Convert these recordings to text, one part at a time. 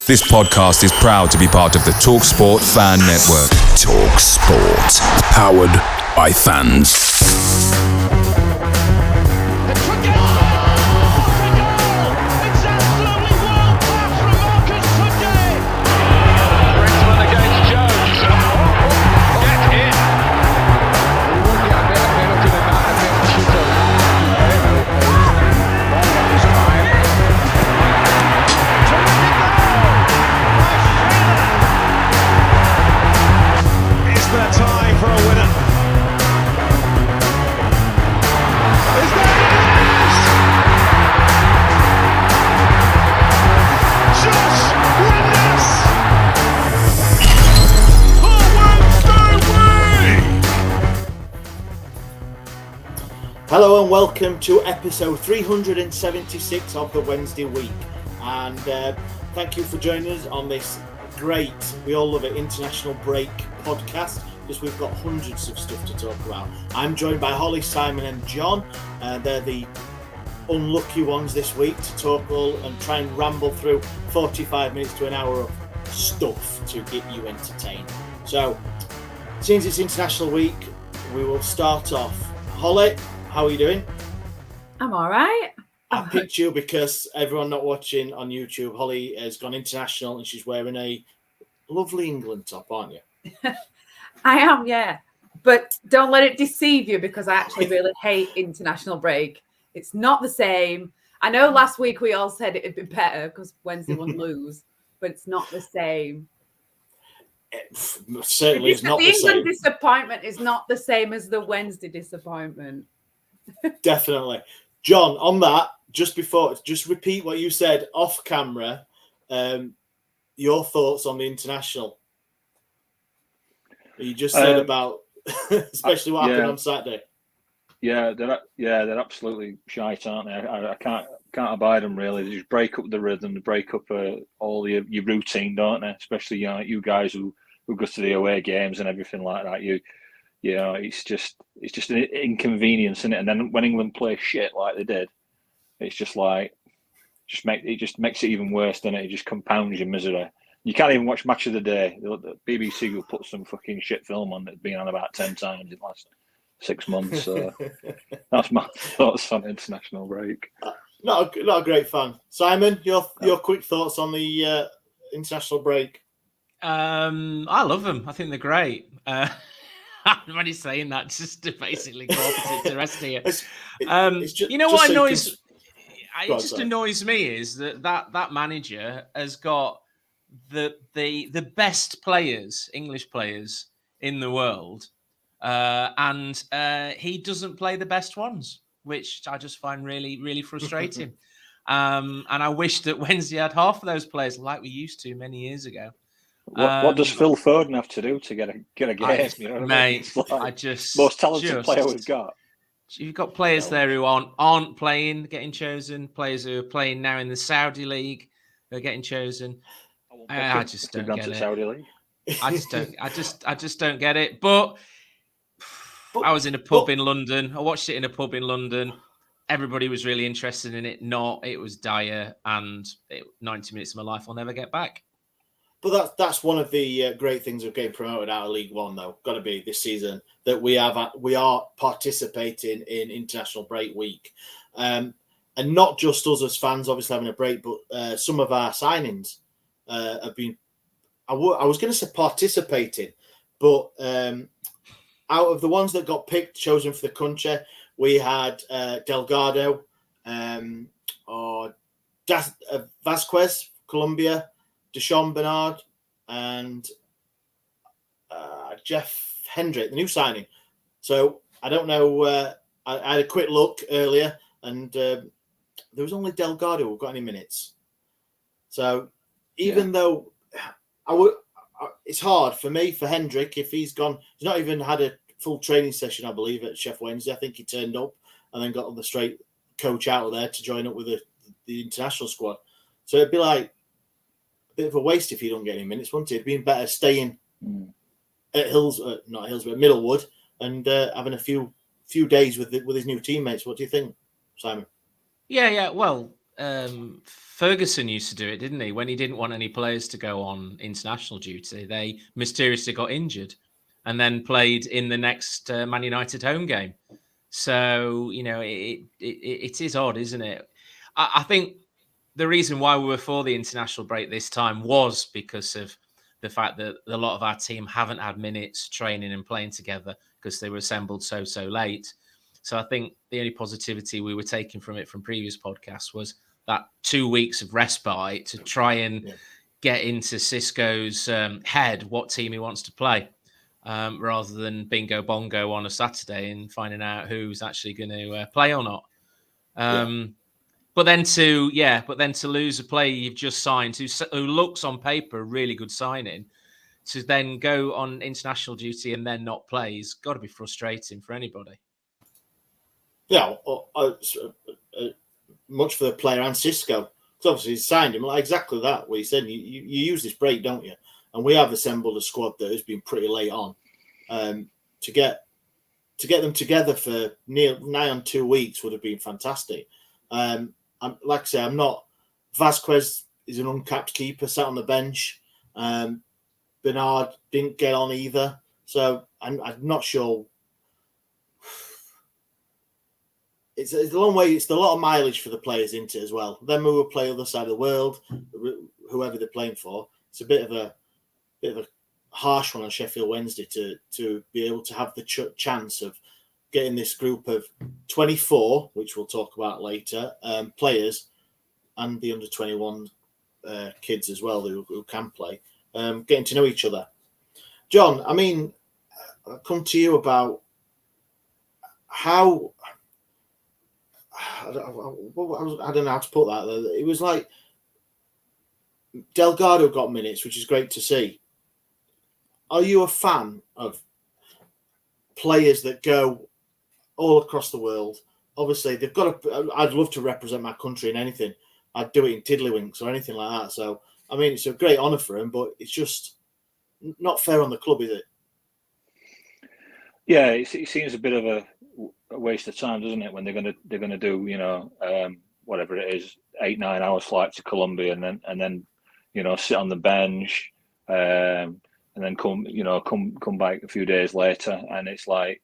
This podcast is proud to be part of the TalkSport Fan Network. TalkSport. Powered by fans. Hello and welcome to episode 376 of the Wednesday week, and thank you for joining us on this great, we all love it, international break podcast, because we've got hundreds of stuff to talk about. I'm joined by Holly, Simon and John. They're the unlucky ones this week to talk all and try and ramble through 45 minutes to an hour of stuff to get you entertained. So, since it's international week, we will start off. Holly, how are you doing? I'm all right. I picked you because everyone not watching on YouTube, Holly has gone international and she's wearing a lovely England top, aren't you? I am, yeah. But don't let it deceive you, because I actually really hate international break. It's not the same. I know last week we all said it'd be better because Wednesday wouldn't lose, but it's not the same. It certainly is not the same. The England disappointment is not the same as the Wednesday disappointment. Definitely. John, on that, just repeat what you said off camera, your thoughts on the international. You just said about, especially what happened on Saturday. Yeah, they're absolutely shite, aren't they? I can't abide them, really. They just break up the rhythm, they break up all your routine, don't they? Especially you guys who go to the away games and everything like that. You know, it's just an inconvenience, isn't it? And then when England play shit like they did, it's just like it just makes it even worse, doesn't it? It just compounds your misery. You can't even watch Match of the Day. The BBC will put some fucking shit film on that's been on about 10 times in the last 6 months. So that's my thoughts on international break. Not a great fan. Simon, your quick thoughts on the international break? I love them. I think they're great. I'm only saying that just to basically go opposite to the rest of you. You know what annoys? It just annoys me is that manager has got the best players, English players in the world, and he doesn't play the best ones, which I just find really, really frustrating. And I wish that Wednesday had half of those players like we used to many years ago. What does Phil Foden have to do to get a game? You know what mate, I mean? Most talented player we've got. You've got players there who aren't playing, getting chosen. Players who are playing now in the Saudi league, who are getting chosen. I just don't get it. Saudi league. I just don't get it. But I was in a pub in London. I watched it in a pub in London. Everybody was really interested in it. It was dire, and 90 minutes of my life I'll never get back. But that's one of the great things of getting promoted out of League One, though. Got to be this season that we are participating in International Break Week, and not just us as fans, obviously having a break, but some of our signings have been. I was going to say participating, but out of the ones that got picked, chosen for the country, we had Delgado, or Vasquez, Colombia. Deshaun Bernard and Jeff Hendrick, the new signing. So I don't know. I had a quick look earlier, and there was only Delgado who got any minutes. So even though it's hard for me for Hendrick if he's gone. He's not even had a full training session, I believe, at Chef Wednesday. I think he turned up and then got on the straight coach out of there to join up with the international squad. So it'd be like a bit of a waste if he don't get any minutes, wouldn't it? It'd be better staying at Middlewood and having a few days with his new teammates. What do you think, Simon? Yeah. Well, Ferguson used to do it, didn't he? When he didn't want any players to go on international duty, they mysteriously got injured and then played in the next Man United home game. So, it is odd, isn't it? I think the reason why we were for the international break this time was because of the fact that a lot of our team haven't had minutes training and playing together because they were assembled so late. So I think the only positivity we were taking from it from previous podcasts was that 2 weeks of respite to try and get into Xisco's head what team he wants to play, rather than bingo bongo on a Saturday and finding out who's actually going to play or not. But then to lose a player you've just signed who looks on paper a really good signing, to then go on international duty and then not play has got to be frustrating for anybody. Yeah, much for the player and Xisco. Because obviously he signed him like exactly that. What he said, you use this break, don't you? And we have assembled a squad that has been pretty late on. To get them together for nigh on 2 weeks would have been fantastic. Like I say, I'm not. Vasquez is an uncapped keeper, sat on the bench. Bernard didn't get on either, so I'm not sure. It's a long way. It's a lot of mileage for the players into it as well. Them who will play other side of the world, whoever they're playing for, it's a bit of a harsh one on Sheffield Wednesday to be able to have the chance of getting this group of 24, which we'll talk about later, players, and the under 21 kids as well who can play, getting to know each other. John, I mean, I'll come to you about how. I don't know how to put that. It was like Delgado got minutes, which is great to see. Are you a fan of players that go all across the world? Obviously, they've got to. I'd love to represent my country in anything. I'd do it in tiddlywinks or anything like that. So, I mean, it's a great honour for him, but it's just not fair on the club, is it? Yeah, it seems a bit of a waste of time, doesn't it? When they're gonna do whatever it is, 8-9 hour flight to Colombia and then sit on the bench and then come back a few days later, and it's like,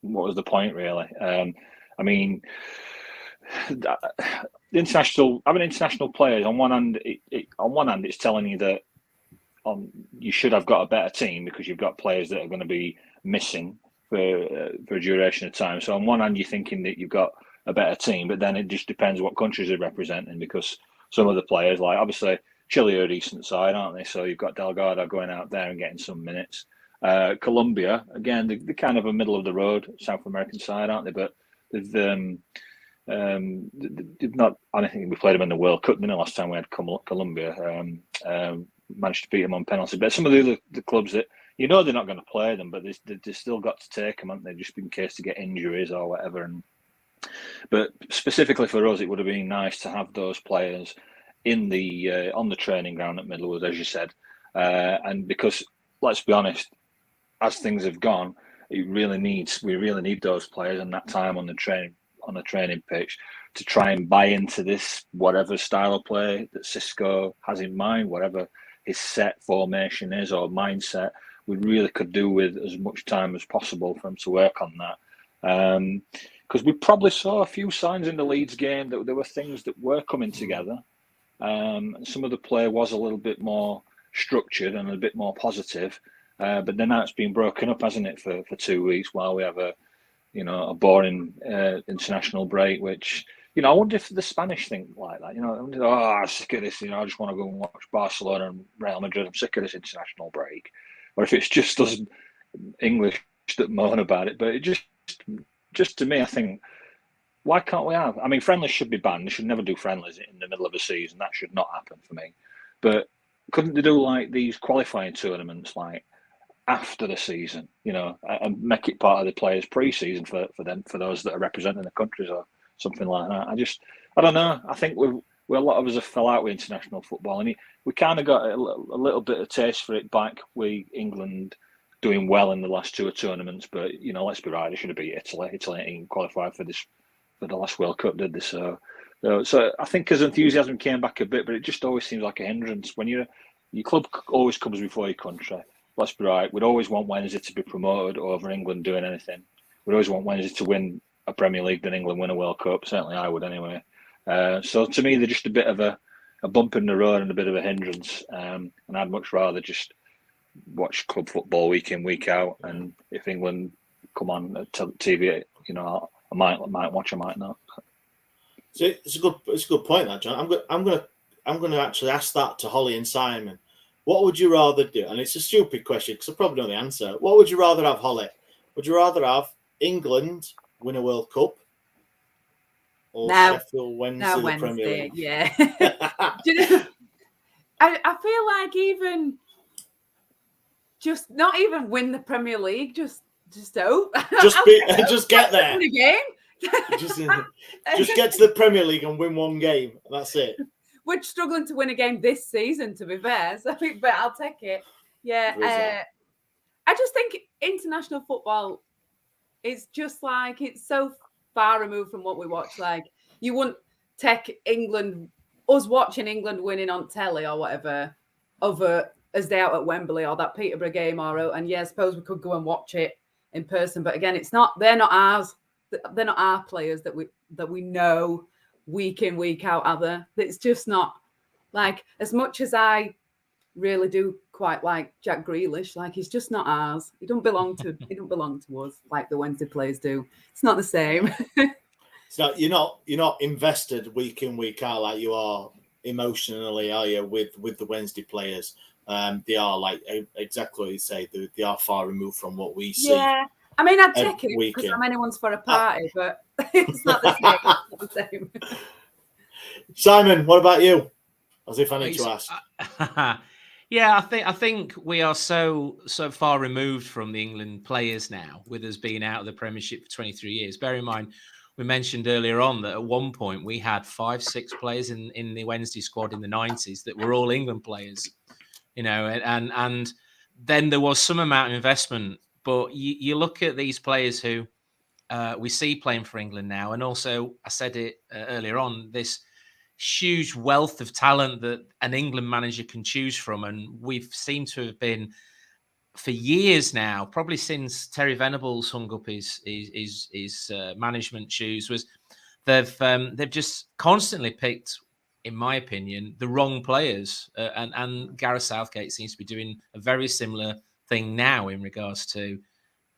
what was the point really? I mean, having international players on one hand, it's telling you that you should have got a better team because you've got players that are going to be missing for a duration of time. So on one hand, you're thinking that you've got a better team, but then it just depends what countries they're representing, because some of the players, like obviously Chile are a decent side, aren't they? So you've got Delgado going out there and getting some minutes. Colombia, again, they're kind of a middle of the road South American side, aren't they? But they've not. I don't think we played them in the World Cup. The last time we had Colombia, managed to beat them on penalty. But some of the clubs that they're not going to play them, but they still got to take them, haven't they? Just in case to get injuries or whatever. But specifically for us, it would have been nice to have those players in the on the training ground at Middlewood, as you said, and because let's be honest, as things have gone, we really need those players and that time on the training pitch to try and buy into this whatever style of play that Xisco has in mind, whatever his set formation is or mindset. We really could do with as much time as possible for him to work on that. Because we probably saw a few signs in the Leeds game that there were things that were coming together. Some of the play was a little bit more structured and a bit more positive. But then that's been broken up, hasn't it, for 2 weeks while we have a boring international break, which, I wonder if the Spanish think like that. I'm sick of this, I just want to go and watch Barcelona and Real Madrid. I'm sick of this international break. Or if it's just us English that moan about it. But it just to me, I think, why can't we have? I mean, friendlies should be banned. They should never do friendlies in the middle of a season. That should not happen for me. But couldn't they do like these qualifying tournaments, like after the season, and make it part of the players' pre-season for them, for those that are representing the countries or something like that? I don't know. I think a lot of us have fell out with international football, and we kind of got a little bit of taste for it back with England doing well in the last two tournaments. But let's be right, it should have been Italy. Italy didn't qualify for the last World Cup, did they? So So I think his enthusiasm came back a bit, but it just always seems like a hindrance. When your club always comes before your country. Let's be right. We'd always want Wednesday to be promoted over England doing anything. We'd always want Wednesday to win a Premier League than England win a World Cup. Certainly I would anyway. So to me, they're just a bit of a bump in the road and a bit of a hindrance. And I'd much rather just watch club football week in, week out. And if England come on TV, I might watch, I might not. So it's a good point, that John. I'm gonna actually ask that to Holly and Simon. What would you rather do? And it's a stupid question because I probably know the answer. What would you rather have, Holly? Would you rather have England win a World Cup or Sheffield Wednesday the Premier League? Yeah. Do you know, I feel like even just not even win the Premier League, just hope. Just get there. Win a game. just get to the Premier League and win one game. That's it. We're struggling to win a game this season, to be fair. So, but I'll take it. Yeah. I just think international football is just like, it's so far removed from what we watch. Like, you wouldn't take us watching England winning on telly or whatever, over as they out at Wembley or that Peterborough game and I suppose we could go and watch it in person. But again, they're not ours. They're not our players that we know week in, week out, are they? It's just not, like, as much as I really do quite like Jack Grealish, like, he's just not ours. He don't belong to us like the Wednesday players do. It's not the same. So you're not invested week in, week out like you are emotionally, are you, with the Wednesday players? They are, like, exactly what you say, they are far removed from what we see. Yeah. I mean, I'd take it because I'm anyone's for a party, but it's not the same. It's not the same. Simon, what about you? As if I need to ask. Yeah, I think we are so far removed from the England players now, with us being out of the Premiership for 23 years. Bear in mind, we mentioned earlier on that at one point we had 5-6 players in the Wednesday squad in the 90s that were all England players, and then there was some amount of investment. But you look at these players who we see playing for England now, and also, I said it earlier on, this huge wealth of talent that an England manager can choose from. And we've seemed to have been, for years now, probably since Terry Venables hung up his management shoes, was they've just constantly picked, in my opinion, the wrong players. And Gareth Southgate seems to be doing a very similar thing now in regards to,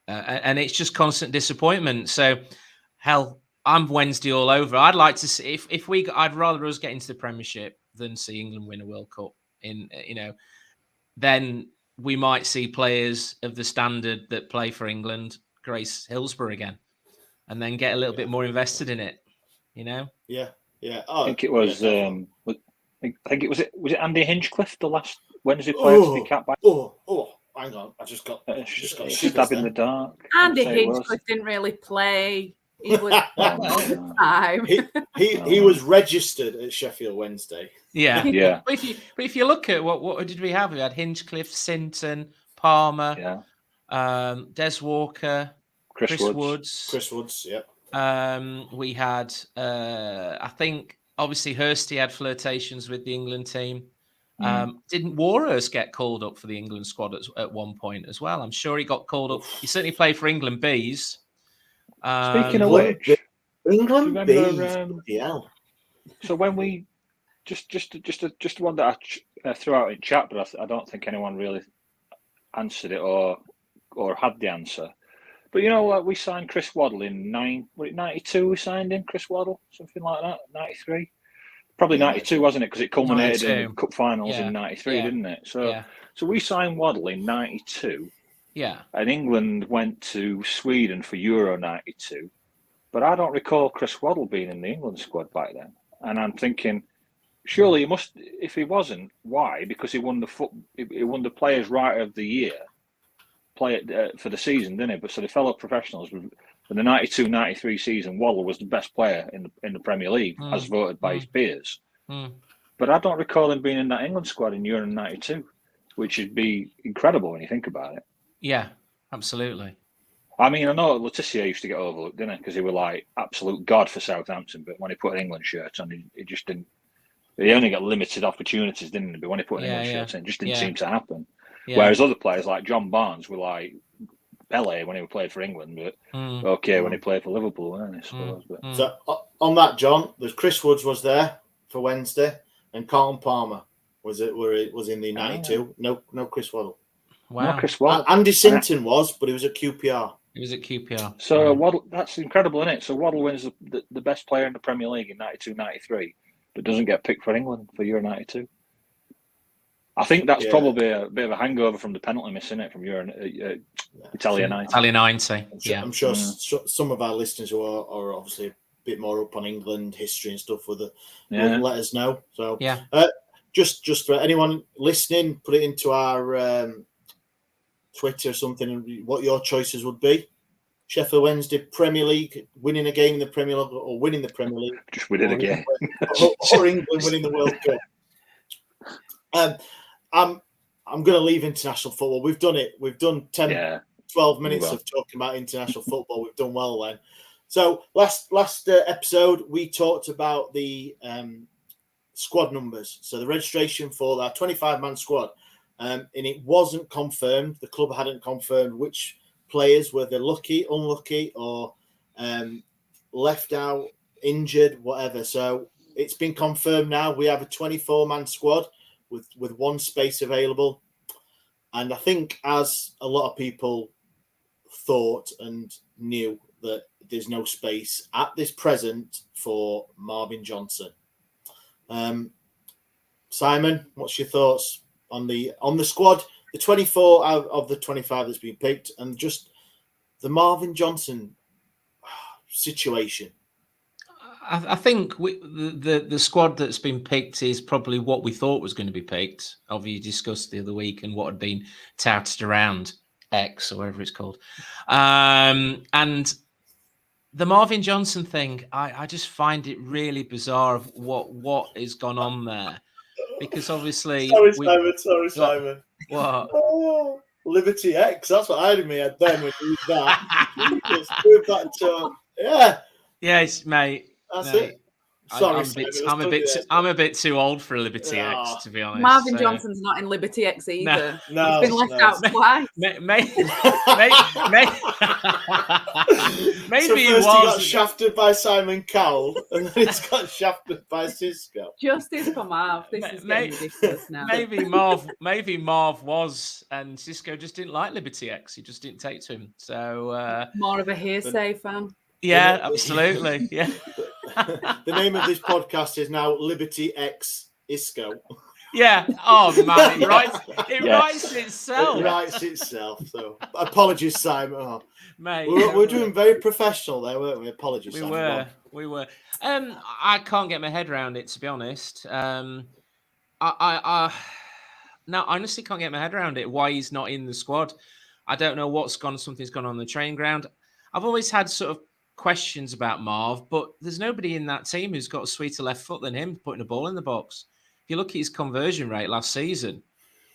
and it's just constant disappointment. So, hell, I'm Wednesday all over. I'd like to see I'd rather us get into the Premiership than see England win a World Cup. Then we might see players of the standard that play for England grace Hillsborough again, and then get a little bit more invested in it. Yeah. Oh, I think it was. I think it was Andy Hinchcliffe, the last Wednesday player to be capped by. Hang on, I just got stab in the dark. Andy Hinchcliffe didn't really play. He was all the time. He was registered at Sheffield Wednesday. Yeah. But if you look at what did we have? We had Hinchcliffe, Sinton, Palmer, Des Walker, Chris Woods. Yeah. We had, I think, obviously Hursty had flirtations with the England team. Didn't Warhurst get called up for the England squad at one point as well? I'm sure he got called up. He certainly played for England Bees. Speaking of which, England Bees. So when we just one that I threw out in chat, but I don't think anyone really answered it or had the answer. But we signed Chris Waddle in 92. We signed him, Chris Waddle, something like that. 93. Probably 92, wasn't it? Because it culminated 92. In the cup finals in 93, didn't it? So we signed Waddle in 92. Yeah. And England went to Sweden for Euro 92. But I don't recall Chris Waddle being in the England squad back then. And I'm thinking, surely he must. If he wasn't, why? Because he won the Players' Right of the Year for the season, didn't he? But so the fellow professionals. For the 92-93 season, Waddle was the best player in the Premier League, as voted by his peers. But I don't recall him being in that England squad in Euro 92, which would be incredible when you think about it. Yeah, absolutely. I mean, I know Letitia used to get overlooked, didn't he? Because he was like absolute god for Southampton, but when he put an England shirt on, he just didn't. He only got limited opportunities, didn't he? But when he put an England shirt on, it just didn't seem to happen. Yeah. Whereas other players like John Barnes were like Pele when he played for England, but when he played for Liverpool, I suppose. But. So on that, John, there's Chris Woods was there for Wednesday, and Carlton Palmer was in the 92. No Chris Waddle. Wow. No Chris Waddle. Andy Sinton was, but he was at QPR. He was at QPR. So Waddle, that's incredible, isn't it? So Waddle wins the best player in the Premier League in 92-93, but doesn't get picked for England for Euro 92. I think that's probably a bit of a hangover from the penalty miss, isn't it, from Euro Italia 90. Italia 90. I'm sure some of our listeners who are obviously a bit more up on England history and stuff will let us know. So just for anyone listening, put it into our Twitter or something, and what your choices would be. Sheffield Wednesday, Premier League, winning a game in the Premier League, or winning the Premier League. Just winning a game. Or England winning the World Cup. I'm going to leave international football. We've done it. We've done 10, 12 minutes of talking about international football. We've done well then. So last episode, we talked about the squad numbers. So the registration for that 25-man squad. And it wasn't confirmed. The club hadn't confirmed which players were they lucky, unlucky, or left out, injured, whatever. So it's been confirmed now. We have a 24-man squad with one space available. And I think, as a lot of people thought and knew, that there's no space at this present for Marvin Johnson. Simon, what's your thoughts on the squad, the 24 out of the 25 that's been picked, and just the Marvin Johnson situation? I think the squad that's been picked is probably what we thought was going to be picked. Obviously, discussed the other week and what had been touted around X or whatever it's called. And the Marvin Johnson thing, I just find it really bizarre of what has gone on there. Because obviously... Sorry, Simon. What? Oh, Liberty X. That's what I had in my head then when you used that. Just move that to... Yeah. Yes, mate. That's it. Sorry, I'm a bit too old for Liberty X, to be honest. Marvin Johnson's not in Liberty X either. No, he's been left out twice. Maybe so he first he got shafted by Simon Cowell, and then he's got shafted by Xisco. Justice for Marv. This is getting ridiculous now. Maybe Marv was, and Xisco just didn't like Liberty X. He just didn't take to him. So more of a hearsay fan. Yeah, absolutely. Yeah. The name of this podcast is now Liberty X-isco. Yeah. Oh man, it writes itself. It writes itself. So apologies, Simon. Oh. Mate, we're doing very professional there, weren't we? Apologies, Simon. We were. I can't get my head around it, to be honest. I honestly can't get my head around it. Why he's not in the squad? I don't know something's gone on the training ground. I've always had sort of questions about Marv, but there's nobody in that team who's got a sweeter left foot than him putting a ball in the box. If you look at his conversion rate last season,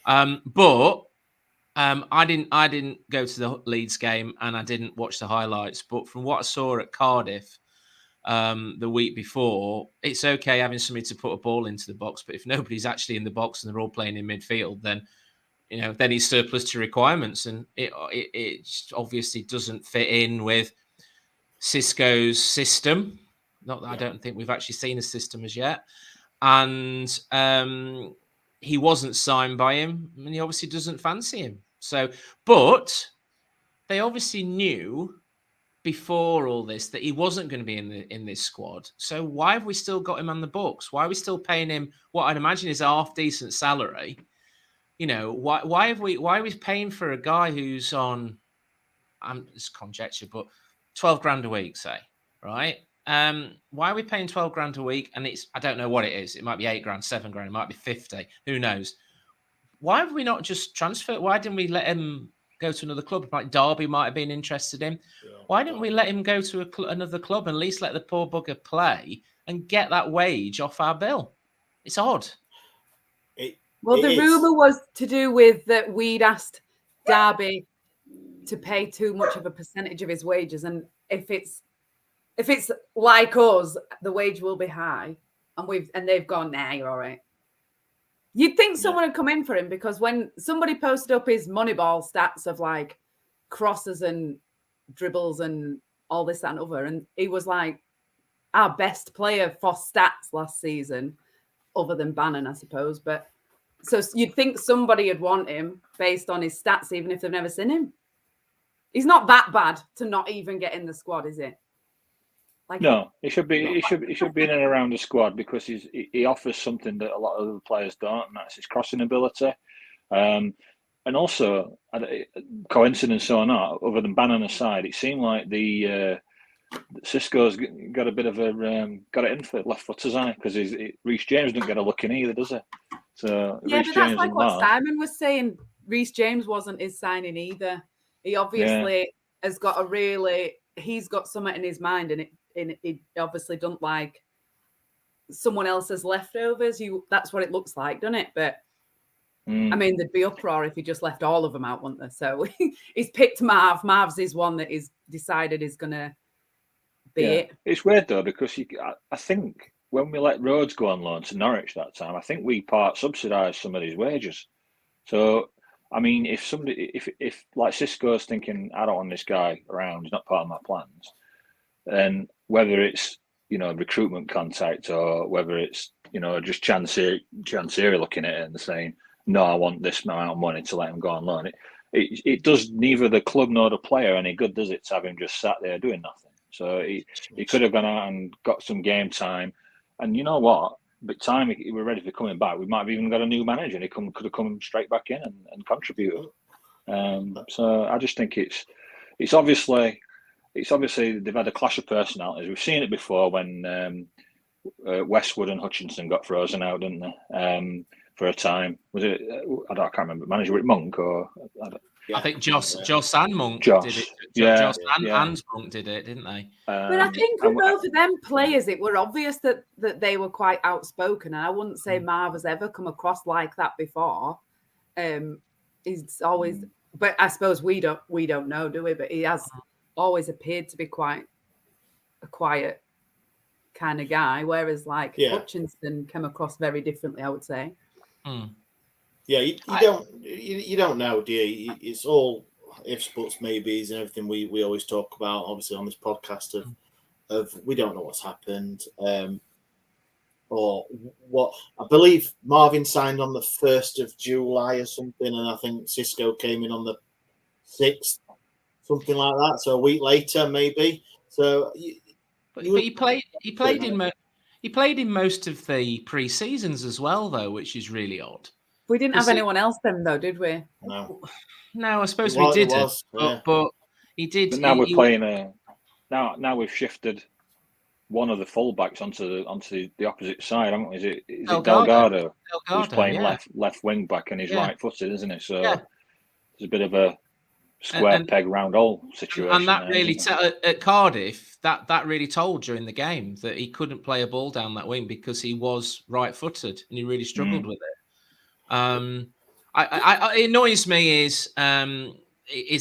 but I didn't go to the Leeds game and I didn't watch the highlights. But from what I saw at Cardiff the week before, it's okay having somebody to put a ball into the box, but if nobody's actually in the box and they're all playing in midfield, then then he's surplus to requirements, and it obviously doesn't fit in with Xisco's system. Not that I don't think we've actually seen a system as yet. And he wasn't signed by him, and he obviously doesn't fancy him. So, but they obviously knew before all this that he wasn't going to be in this squad. So why have we still got him on the books? Why are we still paying him what I'd imagine is a half decent salary? Why are we paying for a guy who's on, it's conjecture, but 12 grand a week, say, right? Why are we paying 12 grand a week? And I don't know what it is. It might be 8 grand, 7 grand. It might be 50. Who knows? Why have we not just transferred? Why didn't we let him go to another club? Like Derby might have been interested in. Yeah. Why didn't we let him go to another club and at least let the poor bugger play and get that wage off our bill? It's odd. The rumour was to do with that we'd asked Derby to pay too much of a percentage of his wages. And if it's like us, the wage will be high, and they've gone, nah, you're all right. You'd think someone would come in for him, because when somebody posted up his Moneyball stats of like crosses and dribbles and all this, that, and other, and he was like our best player for stats last season, other than Bannon, I suppose. But so you'd think somebody would want him based on his stats, even if they've never seen him. He's not that bad to not even get in the squad, is it? Like, no, he should be. He should be in and around the squad, because he offers something that a lot of other players don't, and that's his crossing ability. And also, coincidence or not, other than Bannon aside, it seemed like Xisco's got a bit of a got it in for left footers, hasn't he? Because Reece James doesn't get a look in either, does he? So yeah, but that's like what Simon was saying. Reece James wasn't his signing either. He obviously has got he's got something in his mind, and it obviously don't like someone else's leftovers. That's what it looks like, doesn't it? But I mean, there'd be uproar if he just left all of them out, wouldn't there? So he's picked Marv. Marv's his one that he's decided is going to be it. It's weird though, because I think when we let Rhodes go on loan to Norwich that time, I think we part subsidised some of his wages. So I mean, if like Xisco's thinking, I don't want this guy around, he's not part of my plans, then whether it's recruitment contact, or whether it's just Chansiri looking at it and saying, no, I want this amount of money to let him go on loan, it does neither the club nor the player any good, does it, to have him just sat there doing nothing? So he could have gone out and got some game time, and you know what? By the time he were ready for coming back, we might have even got a new manager, and he could have come straight back in and contributed. So I just think it's obviously they've had a clash of personalities. We've seen it before when Westwood and Hutchinson got frozen out, didn't they? For a time, was it? I can't remember. Manager with Monk, or I think Joss and Monk did it. Joss and Monk did it, didn't they? But I think for both of them players, it were obvious that they were quite outspoken, and I wouldn't say Marv has ever come across like that before. He's always, but I suppose we don't know, do we? But he has always appeared to be quite a quiet kind of guy, whereas Hutchinson came across very differently, I would say. Yeah, you don't know, do you? It's all ifs, buts, maybes, and everything we always talk about, obviously, on this podcast of we don't know what's happened, or what. I believe Marvin signed on the 1st of July or something, and I think Xisco came in on the 6th, something like that. So a week later, maybe. So, but he played in most of the pre-seasons as well, though, which is really odd. We didn't have anyone else then, though, did we? No, I suppose we didn't. But he did. But now we're playing now we've shifted one of the fullbacks onto the opposite side, haven't we? Is it Delgado who's playing left wing back, and he's right-footed, isn't it? So there's a bit of a square peg round hole situation. And that really at Cardiff, that really told during the game that he couldn't play a ball down that wing because he was right-footed and he really struggled with it. It annoys me is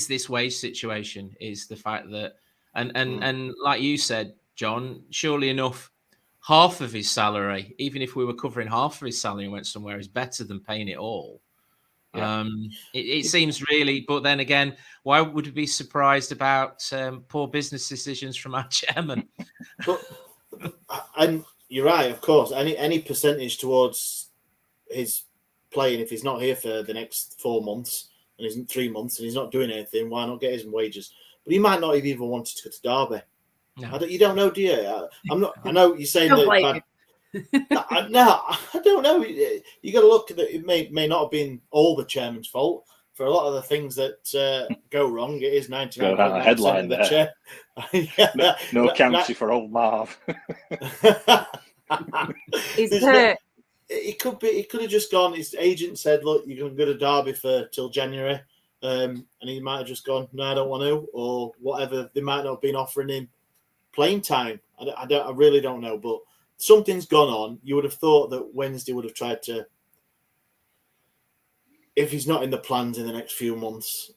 this wage situation, is the fact that and like you said, John, surely enough, half of his salary, even if we were covering half of his salary and went somewhere, is better than paying it all. Yeah. It seems really, but then again, why would we be surprised about poor business decisions from our chairman? And you're right, of course. Any percentage towards his playing, if he's not here for the next 4 months and he's in 3 months and he's not doing anything, why not get his wages? But he might not have even wanted to go to Derby. No. You don't know, do you? I know you're saying that. I don't know. You got to look at it. It may not have been all the chairman's fault. For a lot of the things that go wrong, it is 99% headline of the chair. No county for old Marv. It could have just gone. His agent said, "Look, you're going to go to Derby till January," and he might have just gone, "No, I don't want to," or whatever. They might not have been offering him playing time. I really don't know, but something's gone on. You would have thought that Wednesday would have tried to, if he's not in the plans in the next few months,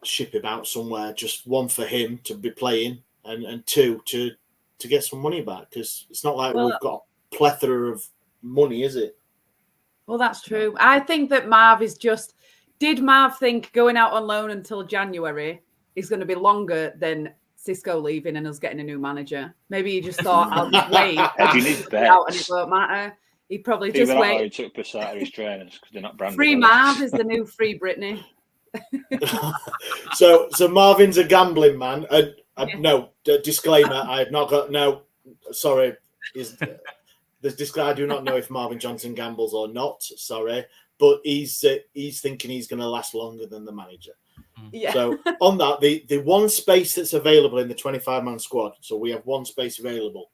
ship him out somewhere. Just one for him to be playing, and two to get some money back, because it's not like we've got a plethora of money, is it? Well, that's true. I think that Marv is just. Did Marv think going out on loan until January is going to be longer than Xisco leaving and us getting a new manager? Maybe he just thought, I'll just wait. Do you need bets? Out and it won't matter. He probably just wait. He took Passat of his trainers because they're not branded. Free Marv is the new free Britney. So Marvin's a gambling man. No, disclaimer, I have not got, no, sorry. There's disclaimer, I do not know if Marvin Johnson gambles or not, sorry. But he's thinking he's going to last longer than the manager. Yeah. So on that, the one space that's available in the 25-man squad, so we have one space available.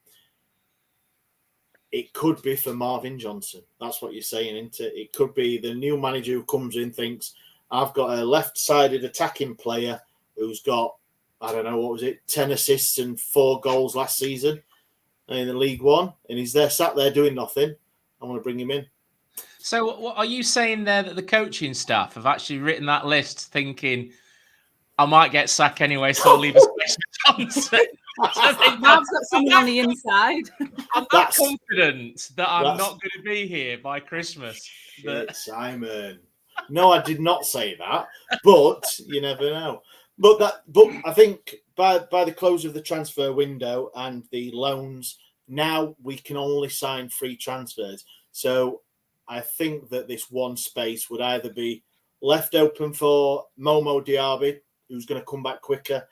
It could be for Marvin Johnson. That's what you're saying, isn't it? It could be the new manager who comes in, thinks, I've got a left-sided attacking player who's got, I don't know, what was it, 10 assists and 4 goals last season in the League One, and he's there, sat there doing nothing. I want to bring him in. So what are you saying there, that the coaching staff have actually written that list thinking, I might get sacked anyway, so I'll leave a space for Johnson? Marv's got something on the inside. I'm not confident that I'm not going to be here by Christmas. Simon. No, I did not say that, but you never know. But I think by the close of the transfer window and the loans, now we can only sign free transfers. So I think that this one space would either be left open for Momo Diaby, who's going to come back quicker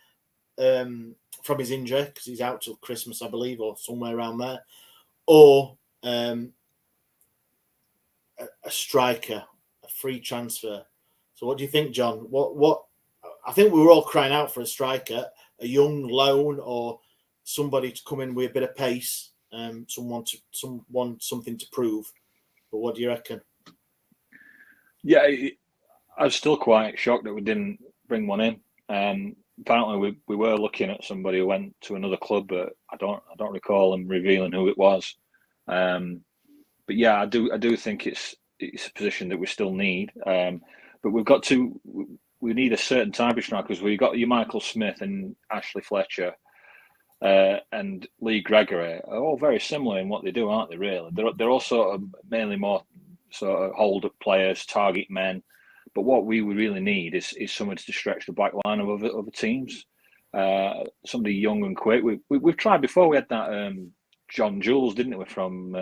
from his injury because he's out till Christmas, I believe, or somewhere around there, or a striker, a free transfer. So what do you think, John? What? I think we were all crying out for a striker, a young loan, or somebody to come in with a bit of pace, someone something to prove. But what do you reckon? Yeah, I was still quite shocked that we didn't bring one in. Apparently, we were looking at somebody who went to another club, but I don't recall them revealing who it was. But yeah, I do think it's a position that we still need. But we need a certain type of strikers. We've got your Michael Smith and Ashley Fletcher. And Lee Gregory are all very similar in what they do, aren't they? Really, they're all sort of mainly more sort of hold-up players, target men. But what we really need is someone to stretch the back line of other teams. Somebody young and quick. We've tried before. We had that John Jules, didn't we, from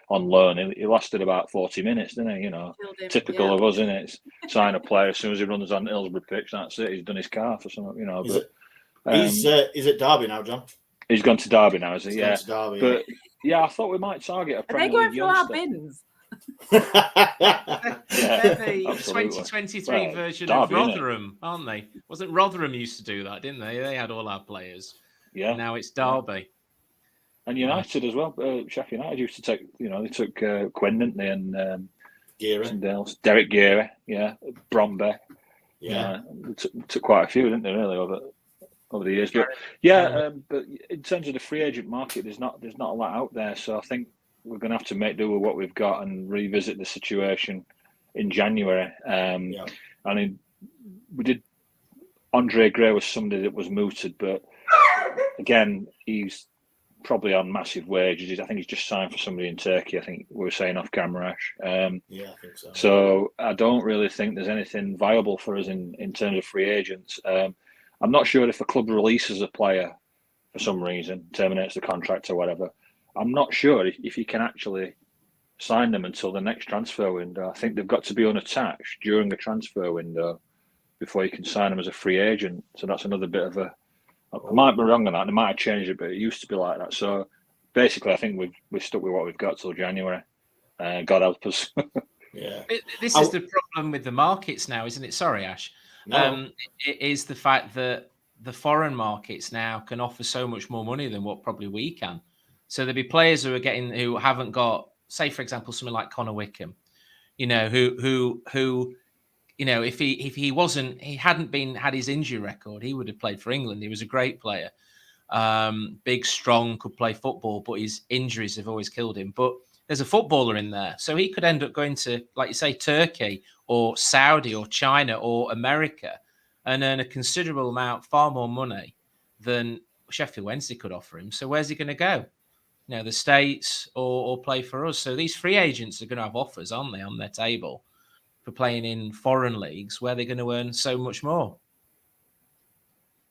on loan? He lasted about 40 minutes, didn't he? You know, typical of us, isn't it? Sign a player as soon as he runs on Hillsborough pitch. That's it. He's done his calf or something. You know, He's at Derby now, John. He's gone to Derby now, is he? Yeah. Derby, but yeah, I thought we might target a Premier League youngster. Are they going Yeah, through the 2023 version of Rotherham, aren't they? Wasn't Rotherham used to do that, didn't they? They had all our players. Yeah. Now it's Derby. And United as well. Sheffield United used to take, they took Quinn, didn't they? And Derek Geary, Bromby. Yeah. Took quite a few, didn't they, really, over the years. But but in terms of the free agent market, there's not a lot out there. So I think we're going to have to make do with what we've got and revisit the situation in January. I mean, we did. Andre Gray was somebody that was mooted, but again, he's probably on massive wages. I think he's just signed for somebody in Turkey. I think we were saying off camera, Ash. I think so. So I don't really think there's anything viable for us in terms of free agents. I'm not sure if a club releases a player for some reason, terminates the contract or whatever. I'm not sure if you can actually sign them until the next transfer window. I think they've got to be unattached during the transfer window before you can sign them as a free agent. So that's another bit of a... I might be wrong on that. They might have changed it, but it used to be like that. So basically, I think we've stuck with what we've got till January. God help us. Yeah. This is the problem with the markets now, isn't it? Sorry, Ash. No. It is the fact that the foreign markets now can offer so much more money than what probably we can. So there'll be players who haven't got, say, for example, something like Connor Wickham, who if he hadn't had his injury record, he would have played for England. He was a great player, big, strong, could play football, but his injuries have always killed him. But there's a footballer in there, so he could end up going to, like you say, Turkey or Saudi or China or America, and earn a considerable amount, far more money than Sheffield Wednesday could offer him. So where's he going to go? The States or play for us. So these free agents are going to have offers, aren't they, on their table for playing in foreign leagues where they're going to earn so much more.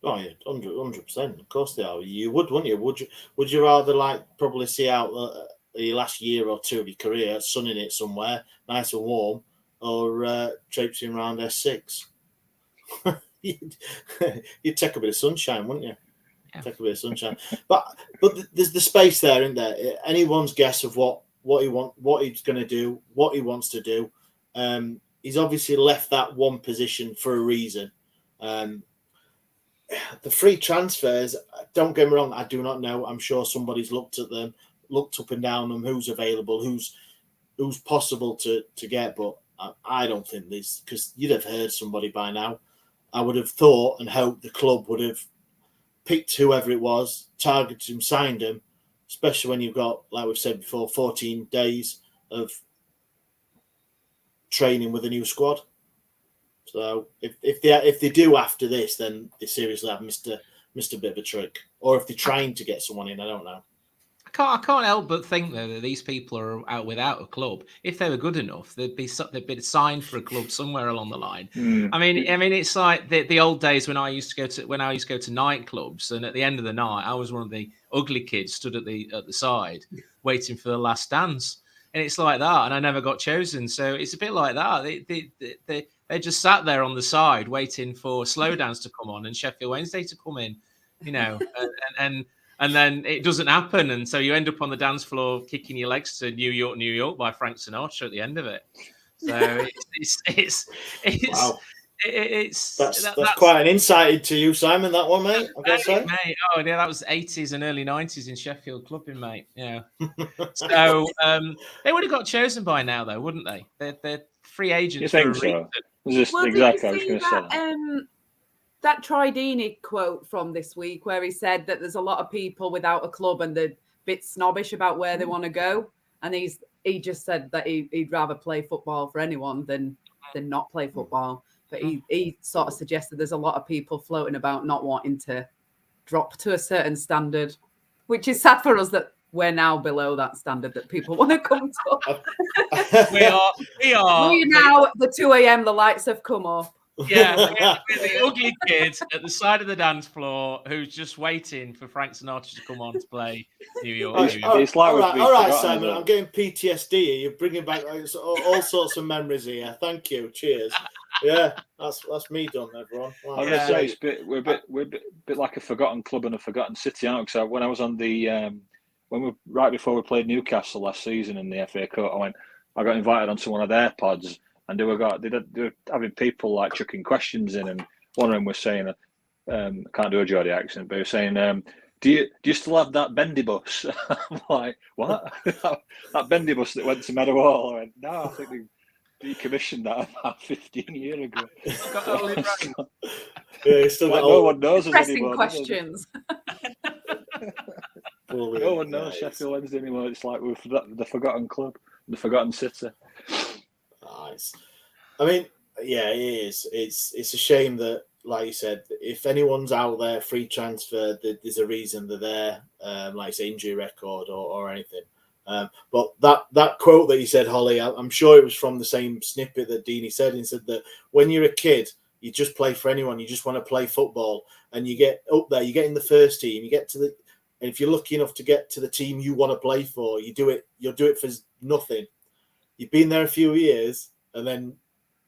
Oh yeah, 100%. Of course they are. You would, wouldn't you? Would you rather probably see out the last year or two of your career sunning it somewhere, nice and warm, or traipsing around S6? You'd take a bit of sunshine, wouldn't you? Yeah. Take a bit of sunshine. But there's the space there, isn't there? Anyone's guess of what he's going to do, what he wants to do. He's obviously left that one position for a reason. The free transfers, don't get me wrong, I do not know. I'm sure somebody's looked at them, looked up and down them, who's available, who's possible to get. But I don't think this, because you'd have heard somebody by now. I would have thought and hoped the club would have picked whoever it was, targeted him, signed him, especially when you've got, like we've said before, 14 days of training with a new squad. So if they do after this, then they seriously have missed a bit of a trick. Or if they're trying to get someone in, I don't know. I can't help but think though that these people are out without a club. If they were good enough, they'd be signed for a club somewhere along the line. I mean, it's like the old days when I used to go to nightclubs, and at the end of the night, I was one of the ugly kids stood at the side waiting for the last dance, and it's like that. And I never got chosen, so it's a bit like that. They just sat there on the side waiting for Slow Dance to come on and Sheffield Wednesday to come in, and then it doesn't happen. And so you end up on the dance floor kicking your legs to New York, New York by Frank Sinatra at the end of it. So that's quite an insight into you, Simon, that one, mate. I've got to say. Mate. Oh, yeah, that was 80s and early 90s in Sheffield clubbing, mate. Yeah. So they would have got chosen by now, though, wouldn't they? They're free agents. You think so? Exactly. I was going to say that Tridini quote from this week where he said that there's a lot of people without a club and they're a bit snobbish about where they want to go. And he just said that he'd rather play football for anyone than not play football. But he sort of suggested there's a lot of people floating about not wanting to drop to a certain standard, which is sad for us that we're now below that standard that people want to come to. We are. We now at the 2 a.m. the lights have come off. Yeah, we're the ugly kid at the side of the dance floor who's just waiting for Frank Sinatra to come on to play New York. It's like all right, Simon. I'm getting PTSD here. You're bringing back all sorts of memories here. Thank you. Cheers. Yeah, that's me done, everyone. Wow. I was going to say we're a bit like a forgotten club and a forgotten city, aren't we? Because when I was on the right before we played Newcastle last season in the FA Cup, I got invited onto one of their pods. And they were having people like chucking questions in, and one of them was saying, I can't do a Geordie accent, but he was saying, do you still have that bendy bus? I'm like, what? that bendy bus that went to Meadowhall? I went, no, I think we decommissioned that about 15 years ago. No one knows us anymore. Questions. No one knows Sheffield Wednesday anymore. It's like we're the forgotten club, the forgotten city. Nice. I mean, yeah, it is. It's a shame that, like you said, if anyone's out there free transfer, there's a reason they're there. Like say injury record or anything. But that quote that you said, Holly, I'm sure it was from the same snippet that Dini said. He said that when you're a kid, you just play for anyone. You just want to play football, and you get up there, you get in the first team, you get to the, and if you're lucky enough to get to the team you want to play for, you'll do it for nothing. You've been there a few years, and then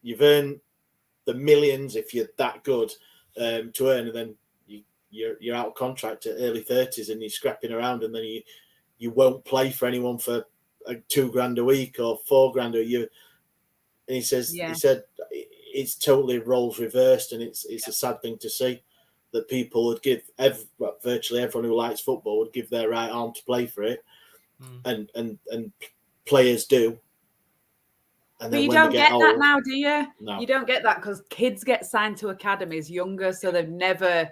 you've earned the millions if you're that good to earn, and then you're out of contract at early 30s, and you're scrapping around, and then you won't play for anyone for $2,000 a week or $4,000 a year. And he said it's totally roles reversed, and it's a sad thing to see that people would give virtually everyone who likes football would give their right arm to play for it, and players do. And but you don't get old, that now, do you? No. You don't get that because kids get signed to academies younger, so they've never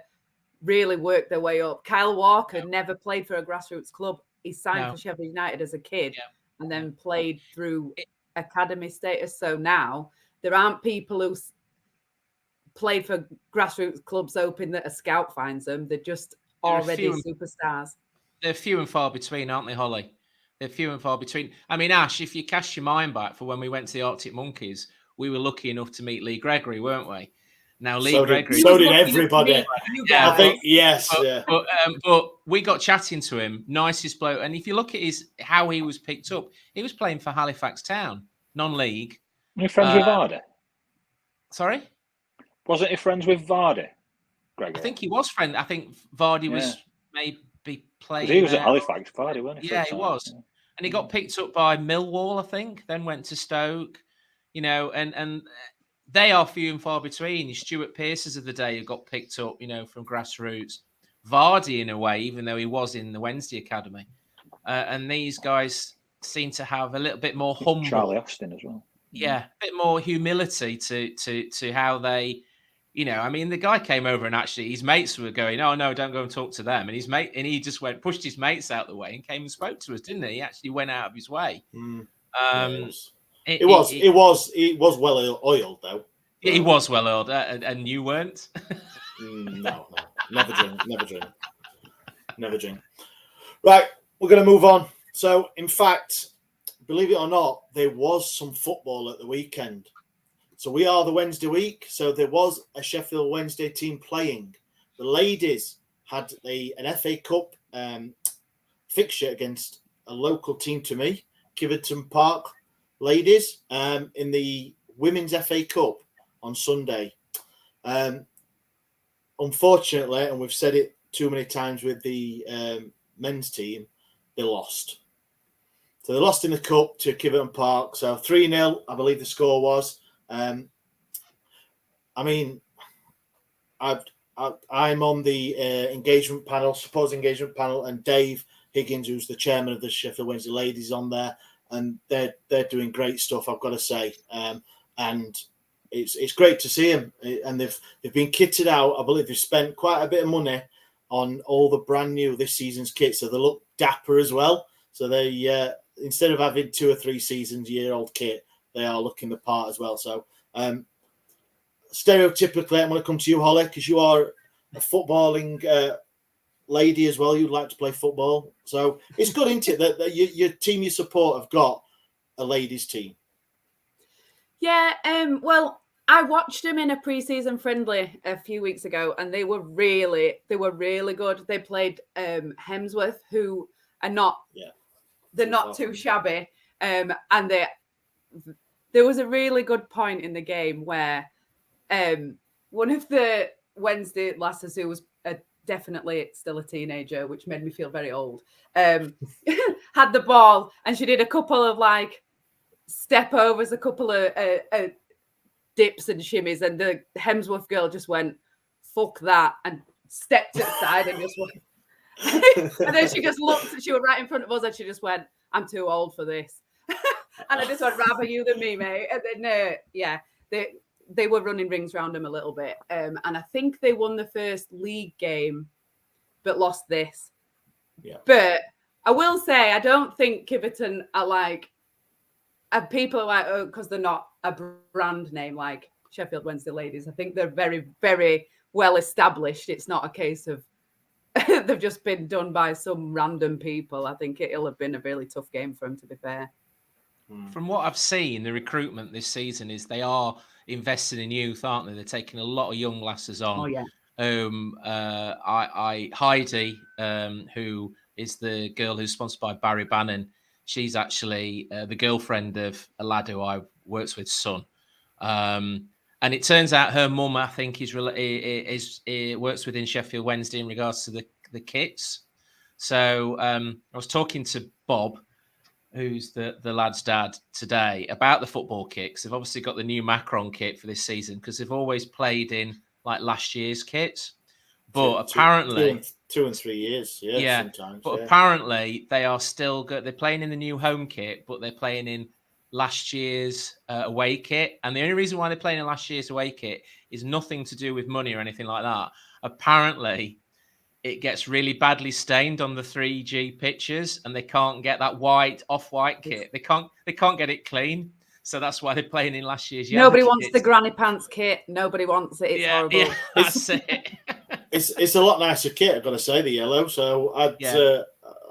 really worked their way up. Kyle Walker never played for a grassroots club. He signed for Sheffield United as a kid and then played through academy status. So now there aren't people who played for grassroots clubs hoping that a scout finds them. They're just already superstars. They're few and far between, aren't they, Holly? They're few and far between. I mean, Ash, if you cast your mind back for when we went to the Arctic Monkeys, we were lucky enough to meet Lee Gregory, weren't we? Now, Lee Gregory. So did everybody. Yeah, I think, yes. But we got chatting to him, nicest bloke. And if you look at how he was picked up, he was playing for Halifax Town, non-league. Are you friends with Vardy? Sorry? Wasn't he friends with Vardy, Gregory? I think he was friend. I think Vardy was maybe playing. He was at Halifax, Vardy, wasn't he? Yeah, he was. Yeah. And he got picked up by Millwall, I think, then went to Stoke, and they are few and far between. Your Stuart Pearces of the day who got picked up, from grassroots. Vardy, in a way, even though he was in the Wednesday Academy. And these guys seem to have a little bit more humble. Charlie Austin as well. Yeah, a bit more humility to how they, the guy came over and actually his mates were going, oh no, don't go and talk to them. And he just pushed his mates out the way and came and spoke to us, didn't he? He actually went out of his way. It was well oiled though. He was well oiled, and you weren't. No, never drink. Right, we're going to move on. So, in fact, believe it or not, there was some football at the weekend. So we are the Wednesday week. So there was a Sheffield Wednesday team playing. The ladies had an FA Cup fixture against a local team to me, Kiverton Park ladies, in the Women's FA Cup on Sunday. Unfortunately, and we've said it too many times with the men's team, they lost. So they lost in the cup to Kiverton Park. So 3-0, I believe the score was. I'm on the engagement panel, supporters engagement panel, and Dave Higgins, who's the chairman of the Sheffield Wednesday ladies, on there, and they're doing great stuff, I've got to say. And it's great to see them. And they've been kitted out. I believe they've spent quite a bit of money on all the brand new this season's kit, so they look dapper as well. So they instead of having 2 or 3 seasons year-old kit, they are looking the part as well. So stereotypically, I'm going to come to you, Holly, because you are a footballing lady as well. You'd like to play football. So it's good, isn't it, that your team you support have got a ladies team? Yeah, well, I watched them in a pre-season friendly a few weeks ago, and they were really good. They played Hemsworth, who are not they're not too shabby, and there was a really good point in the game where one of the Wednesday lasses, who was definitely still a teenager, which made me feel very old, had the ball, and she did a couple of step overs, a couple of dips and shimmies, and the Hemsworth girl just went, fuck that, and stepped aside and just went. And then she just looked, she was right in front of us, and she just went, I'm too old for this. And I just went, rather you than me, mate. And then, they were running rings around them a little bit. And I think they won the first league game, but lost this. Yeah. But I will say, I don't think Kiverton are people are like, oh, because they're not a brand name like Sheffield Wednesday ladies. I think they're very, very well established. It's not a case of they've just been done by some random people. I think it'll have been a really tough game for them, to be fair. From what I've seen, the recruitment this season is they are investing in youth, aren't they? They're taking a lot of young lasses on. Oh, yeah. Heidi, who is the girl who's sponsored by Barry Bannon, she's actually the girlfriend of a lad who I works with, son. And it turns out her mum, I think, works within Sheffield Wednesday in regards to the kits. So I was talking to Bob, who's the lad's dad, today about the football kits. They've obviously got the new Macron kit for this season because they've always played in last year's kits. But apparently 2 and 3 years, sometimes. But apparently they are still good. They're playing in the new home kit, but they're playing in last year's away kit. And the only reason why they're playing in last year's away kit is nothing to do with money or anything like that. Apparently, it gets really badly stained on the 3G pictures, and they can't get that off-white kit. They can't get it clean. So that's why they're playing in last year's yellow. Nobody wants the granny pants kit. Nobody wants it. It's horrible. Yeah, that's it. It's a lot nicer kit, I've got to say, the yellow. So I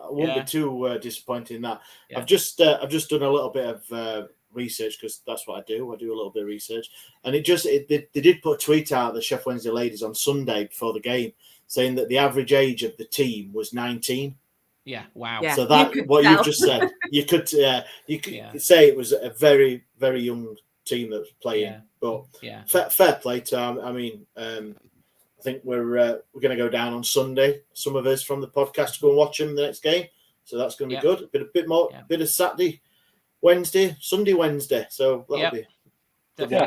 won't be too disappointed in that. Yeah. I've just done a little bit of research, because that's what I do. I do a little bit of research, and they did put a tweet out, the Sheffield Wednesday ladies, on Sunday before the game, saying that the average age of the team was 19. Yeah, wow. Yeah. So that you've just said, you could say it was a very, very young team that was playing. But fair play to them. I mean, I think we're going to go down on Sunday. Some of us from the podcast to go and watch them the next game. So that's going to be good. A bit more, bit of Saturday, Wednesday, Sunday, Wednesday. So that'll be. Yeah,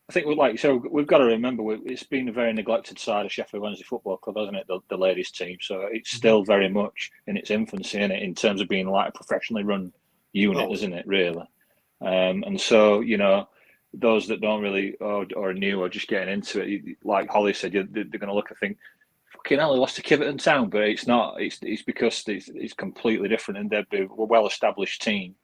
I think we've got to remember it's been a very neglected side of Sheffield Wednesday Football Club, hasn't it? The ladies team. So it's still very much in its infancy, isn't it, in terms of being like a professionally run unit, isn't it? Really. And so those that don't really or are new or just getting into it, like Holly said, they're going to look and think, fucking hell, they lost to Kiverton Town, but it's not. It's because it's completely different, and they're a well-established team.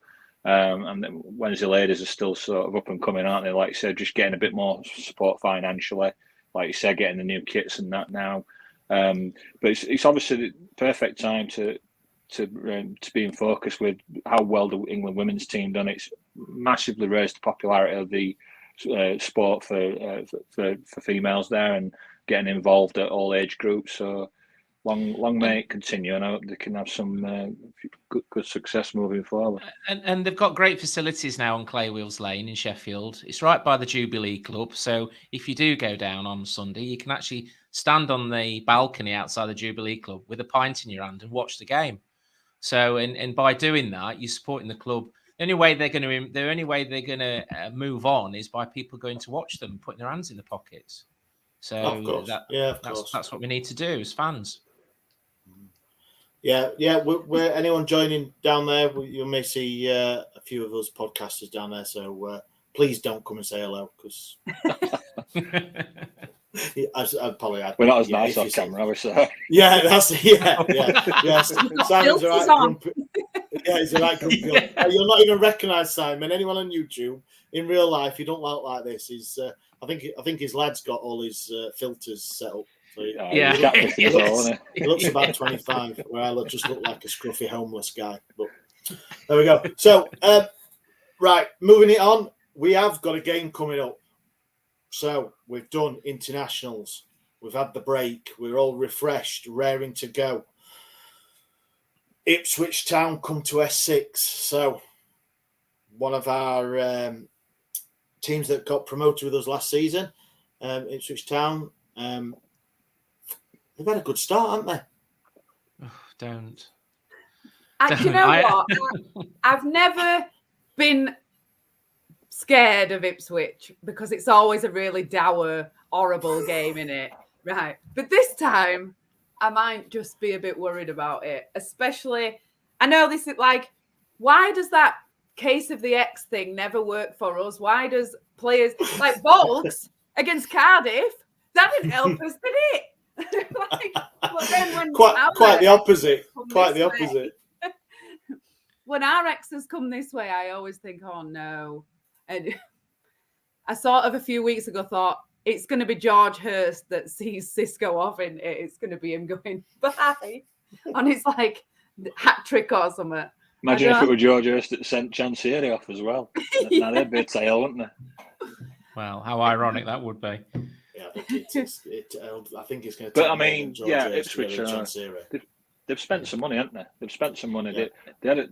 And Wednesday ladies are still sort of up and coming, aren't they? Like you said, just getting a bit more support financially. Like you said, getting the new kits and that now. But it's obviously the perfect time to be in focus with how well the England women's team done. It's massively raised the popularity of the sport for females there, and getting involved at all age groups. So long may it continue, and I hope they can have some good success moving forward. And they've got great facilities now on Claywheels Lane in Sheffield. It's right by the Jubilee Club, so if you do go down on Sunday, you can actually stand on the balcony outside the Jubilee Club with a pint in your hand and watch the game. So, and by doing that, you're supporting the club. The only way they're going to move on is by people going to watch them, putting their hands in the pockets. So of course. That's what we need to do as fans. Yeah. We're anyone joining down there, you may see a few of us podcasters down there. So please don't come and say hello, because we're not as nice on camera, we're sorry. Yeah, Simon's the right grumpy. Yeah, he's the right grumpy. You'll not even recognise Simon. Anyone on YouTube in real life, you don't look like this. He's I think his lad's got all his filters set up. So he looks about 25, where I just look like a scruffy homeless guy. But there we go. So, right, moving it on. We have got a game coming up. So we've done internationals. We've had the break. We're all refreshed, raring to go. Ipswich Town come to S6. So one of our teams that got promoted with us last season, Ipswich Town. They've had a good start, haven't they? Oh, don't. You know what? I've never been scared of Ipswich, because it's always a really dour, horrible game, innit? Right. But this time, I might just be a bit worried about it. Especially, I know this is like, why does that case of the X thing never work for us? Why does players like Volks against Cardiff, that didn't help us, did it? Quite the opposite. Quite the opposite. When our exes come this way, I always think, oh no. And I sort of a few weeks ago thought it's going to be George Hurst that sees Cisco off, and it's going to be him going bye on his like hat trick or something. Imagine if it were George Hurst that sent Chancery off as well. Now they'd be a tail, wouldn't they? Well, how ironic that would be. Yeah, I think it's going to. But I mean, Ipswich. They've spent some money, haven't they? They've spent some money. Yeah.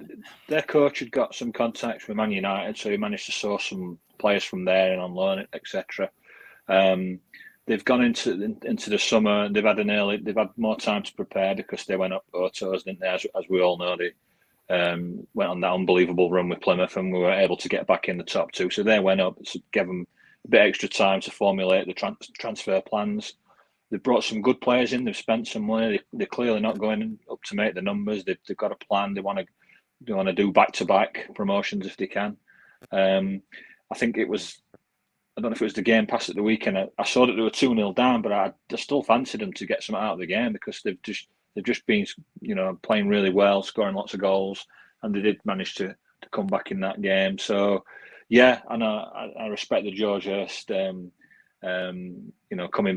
Their coach had got some contacts with Man United, so he managed to source some players from there and on loan, etc. They've gone into the summer, and they've had more time to prepare, because they went up autos, didn't they? As we all know, they went on that unbelievable run with Plymouth, and we were able to get back in the top two. So they went up, so gave them a bit extra time to formulate the transfer plans. They've brought some good players in. They've spent some money. They're clearly not going up to make the numbers. They've got a plan. They want to do back-to-back promotions if they can. I think it was. I don't know if it was the game past at the weekend. I saw that they were 2-0 down, but I still fancied them to get some out of the game, because they've just been playing really well, scoring lots of goals, and they did manage to to come back in that game. So, yeah, and I respect the George Hurst, coming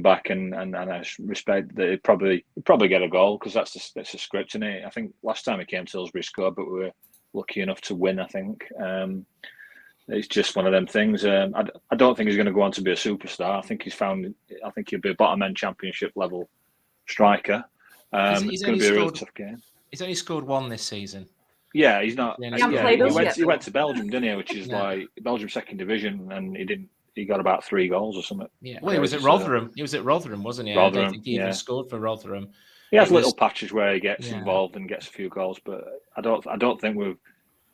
back, and I respect that he'd probably get a goal, because that's a script, isn't it? I think last time he came to Hillsbury, he scored, but we were lucky enough to win, I think. It's just one of them things. I don't think he's going to go on to be a superstar. I think he'll be a bottom end Championship level striker. It's going to be a really tough game. He's only scored one this season. Yeah, he's not. He went to Belgium, didn't he? Which is like Belgium second division, and he got about 3 goals or something. Yeah, well, he was at Rotherham. He was at Rotherham, wasn't he? Rotherham, I don't think he even scored for Rotherham. He has little patches where he gets involved and gets a few goals, but I don't think we've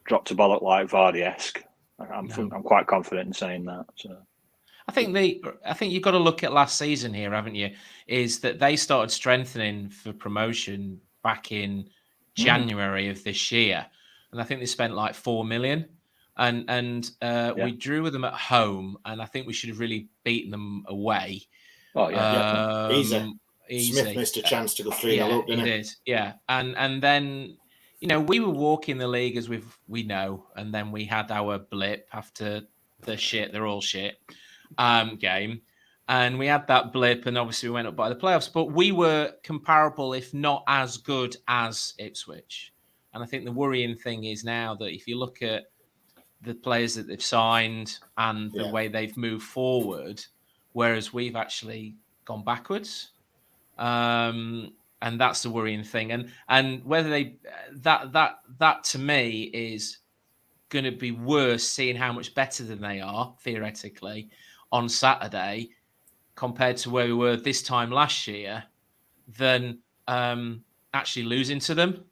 dropped a bollock like Vardy-esque. I'm quite confident in saying that. So. I think you've got to look at last season here, haven't you? Is that they started strengthening for promotion back in January of this year, and I think they spent like 4 million, and we drew with them at home, and I think we should have really beaten them away. Oh yeah, easy. Smith missed a chance to go 3-0 up, didn't he? Did, yeah, and then we were walking the league as we know, and then we had our blip after the shit. They're all shit game. And we had that blip, and obviously we went up by the playoffs, but we were comparable, if not as good as Ipswich. And I think the worrying thing is now that if you look at the players that they've signed and the way they've moved forward, whereas we've actually gone backwards. And that's the worrying thing. And whether that to me is going to be worse, seeing how much better than they are, theoretically, on Saturday, compared to where we were this time last year, than actually losing to them.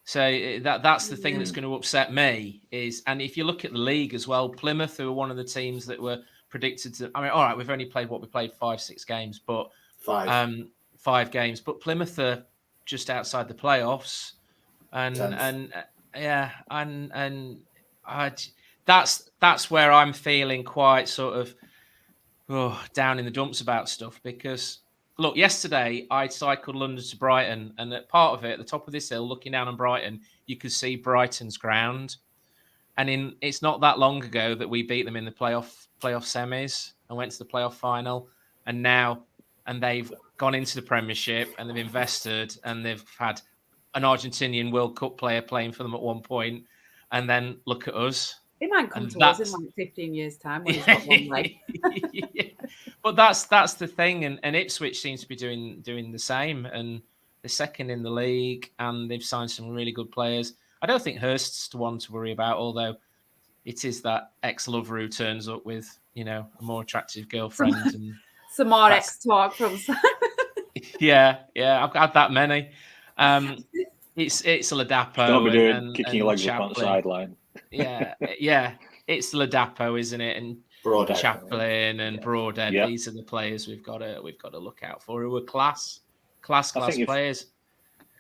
So that's the thing that's going to upset me. And if you look at the league as well, Plymouth, who were one of the teams that were predicted to. I mean, all right, we've only played 5-6 games, but 5 games. But Plymouth are just outside the playoffs, that's where I'm feeling quite sort of down in the dumps about stuff, because look, yesterday I cycled London to Brighton, and at part of it, at the top of this hill, looking down on Brighton, you could see Brighton's ground. And it's not that long ago that we beat them in the playoff semis and went to the playoff final, and they've gone into the Premiership, and they've invested, and they've had an Argentinian World Cup player playing for them at one point, and then look at us. It might come to us in like 15 years' time when he's got one leg. But that's the thing, and Ipswich seems to be doing the same, and they're second in the league, and they've signed some really good players. I don't think Hurst's the one to worry about, although it is that ex-lover who turns up with a more attractive girlfriend and some more ex-talk from. yeah, I've had that many. It's Ladapo. Don't be kicking your legs up on the sideline. Yeah, it's Ladapo, isn't it? And Broadhead. Chaplin and Broadhead. Yeah. These are the players we've got to look out for, who are class players.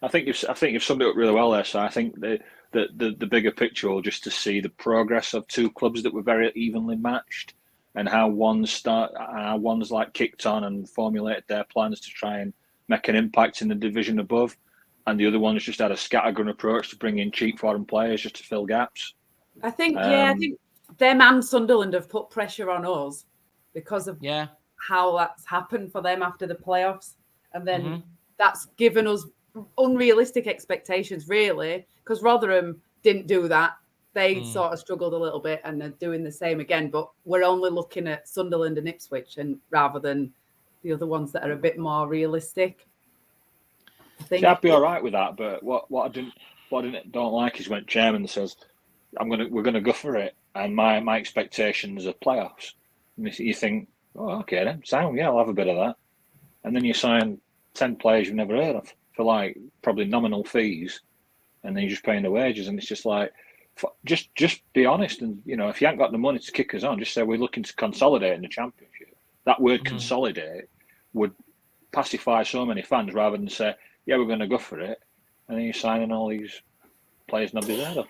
I think you've summed it up really well there. So I think the bigger picture, will just to see the progress of 2 clubs that were very evenly matched, and how one's like kicked on and formulated their plans to try and make an impact in the division above, and the other one's just had a scattergun approach to bring in cheap foreign players just to fill gaps. I think them and Sunderland have put pressure on us because of how that's happened for them after the playoffs, and then that's given us unrealistic expectations, really, because Rotherham didn't do that. They sort of struggled a little bit, and they're doing the same again, but we're only looking at Sunderland and Ipswich, and rather than the other ones that are a bit more realistic. I'd be all right with that, but what I don't like is when chairman says, we're gonna go for it, and my expectations are playoffs. And you think, oh, okay then, sound, I'll have a bit of that. And then you sign 10 players you've never heard of for like probably nominal fees, and then you're just paying the wages, and it's just like, just be honest, and if you haven't got the money to kick us on, just say we're looking to consolidate in the Championship. That word consolidate would pacify so many fans, rather than say, yeah, we're going to go for it, and then you're signing all these players nobody's heard of.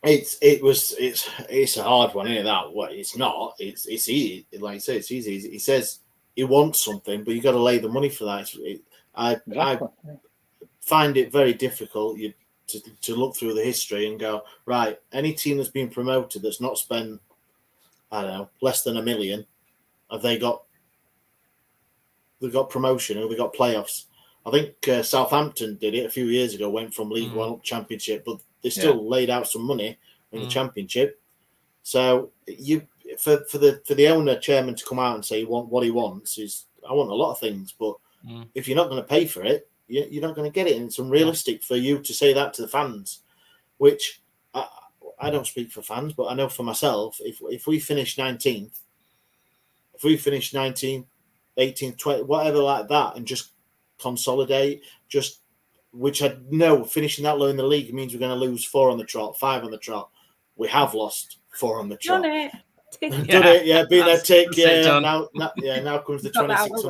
It's a hard one, isn't it? That what it's not. It's easy. Like you say, it's easy. He says he wants something, but you got to lay the money for that. I find it very difficult. to look through the history and go, right, any team that's been promoted that's not spent, I don't know, less than $1 million, they've got promotion or they got playoffs. I think Southampton did it a few years ago, went from League One up Championship, but they still laid out some money in the Championship. So for the owner chairman to come out and say what he wants is, I want a lot of things, but if you're not going to pay for it, you're not going to get it. And it's unrealistic for you to say that to the fans, which I don't speak for fans, but I know for myself, if we finish 19th, 18th, 20th, whatever like that, and just consolidate, which I know finishing that low in the league means we're going to lose 4 on the trot, 5 on the trot. We have lost 4 on the trot. Done it. Done it, yeah. Being a tick, yeah. Now Now comes the 26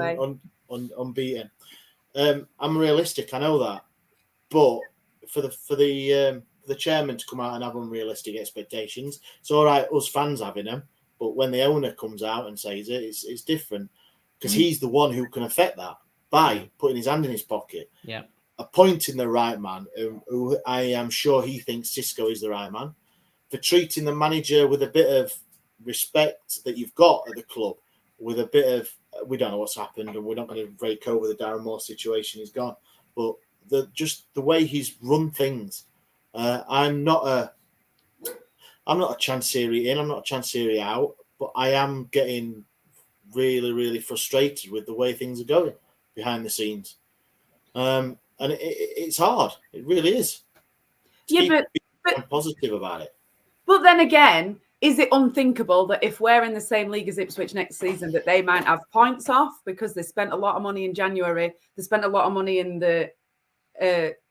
unbeaten. I'm realistic, I know that, but for the chairman to come out and have unrealistic expectations, it's all right us fans having them, but when the owner comes out and says it, it's different, because he's the one who can affect that by putting his hand in his pocket, appointing the right man, who I am sure he thinks Xisco is the right man, for treating the manager with a bit of respect that you've got at the club, with a bit of, we don't know what's happened, and we're not going to rake over the Darren Moore situation. He's gone, but the way he's run things, I'm not a Chansiri in, I'm not a Chansiri out, but I am getting really, really frustrated with the way things are going behind the scenes, and it's hard. It really is. But I'm positive about it. But then again, is it unthinkable that if we're in the same league as Ipswich next season, that they might have points off because they spent a lot of money in January, they spent a lot of money in the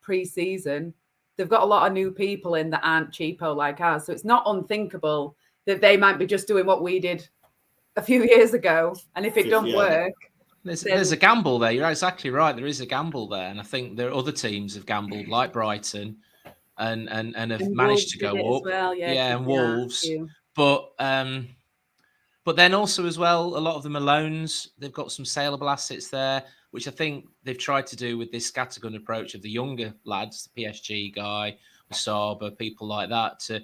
pre-season, they've got a lot of new people in that aren't cheapo like ours, so it's not unthinkable that they might be just doing what we did a few years ago, and if it don't work, there's a gamble there. You're exactly right. There is a gamble there, and I think there are other teams have gambled, like Brighton, and have managed to go up. Well. And Wolves. But then also as well, a lot of them are loans. They've got some saleable assets there, which I think they've tried to do with this scattergun approach of the younger lads, the PSG guy, Saba, people like that, to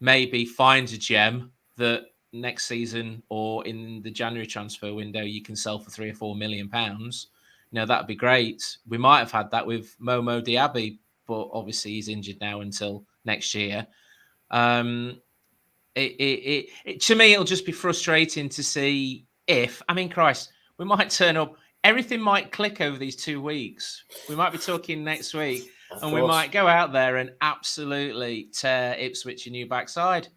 maybe find a gem that next season or in the January transfer window you can sell for £3 or £4 million. That'd be great. We might have had that with Momo Diaby, but obviously he's injured now until next year. To me, it'll just be frustrating to see Christ, we might turn up. Everything might click over these 2 weeks. We might be talking next week, and we might go out there and absolutely tear Ipswich a new backside.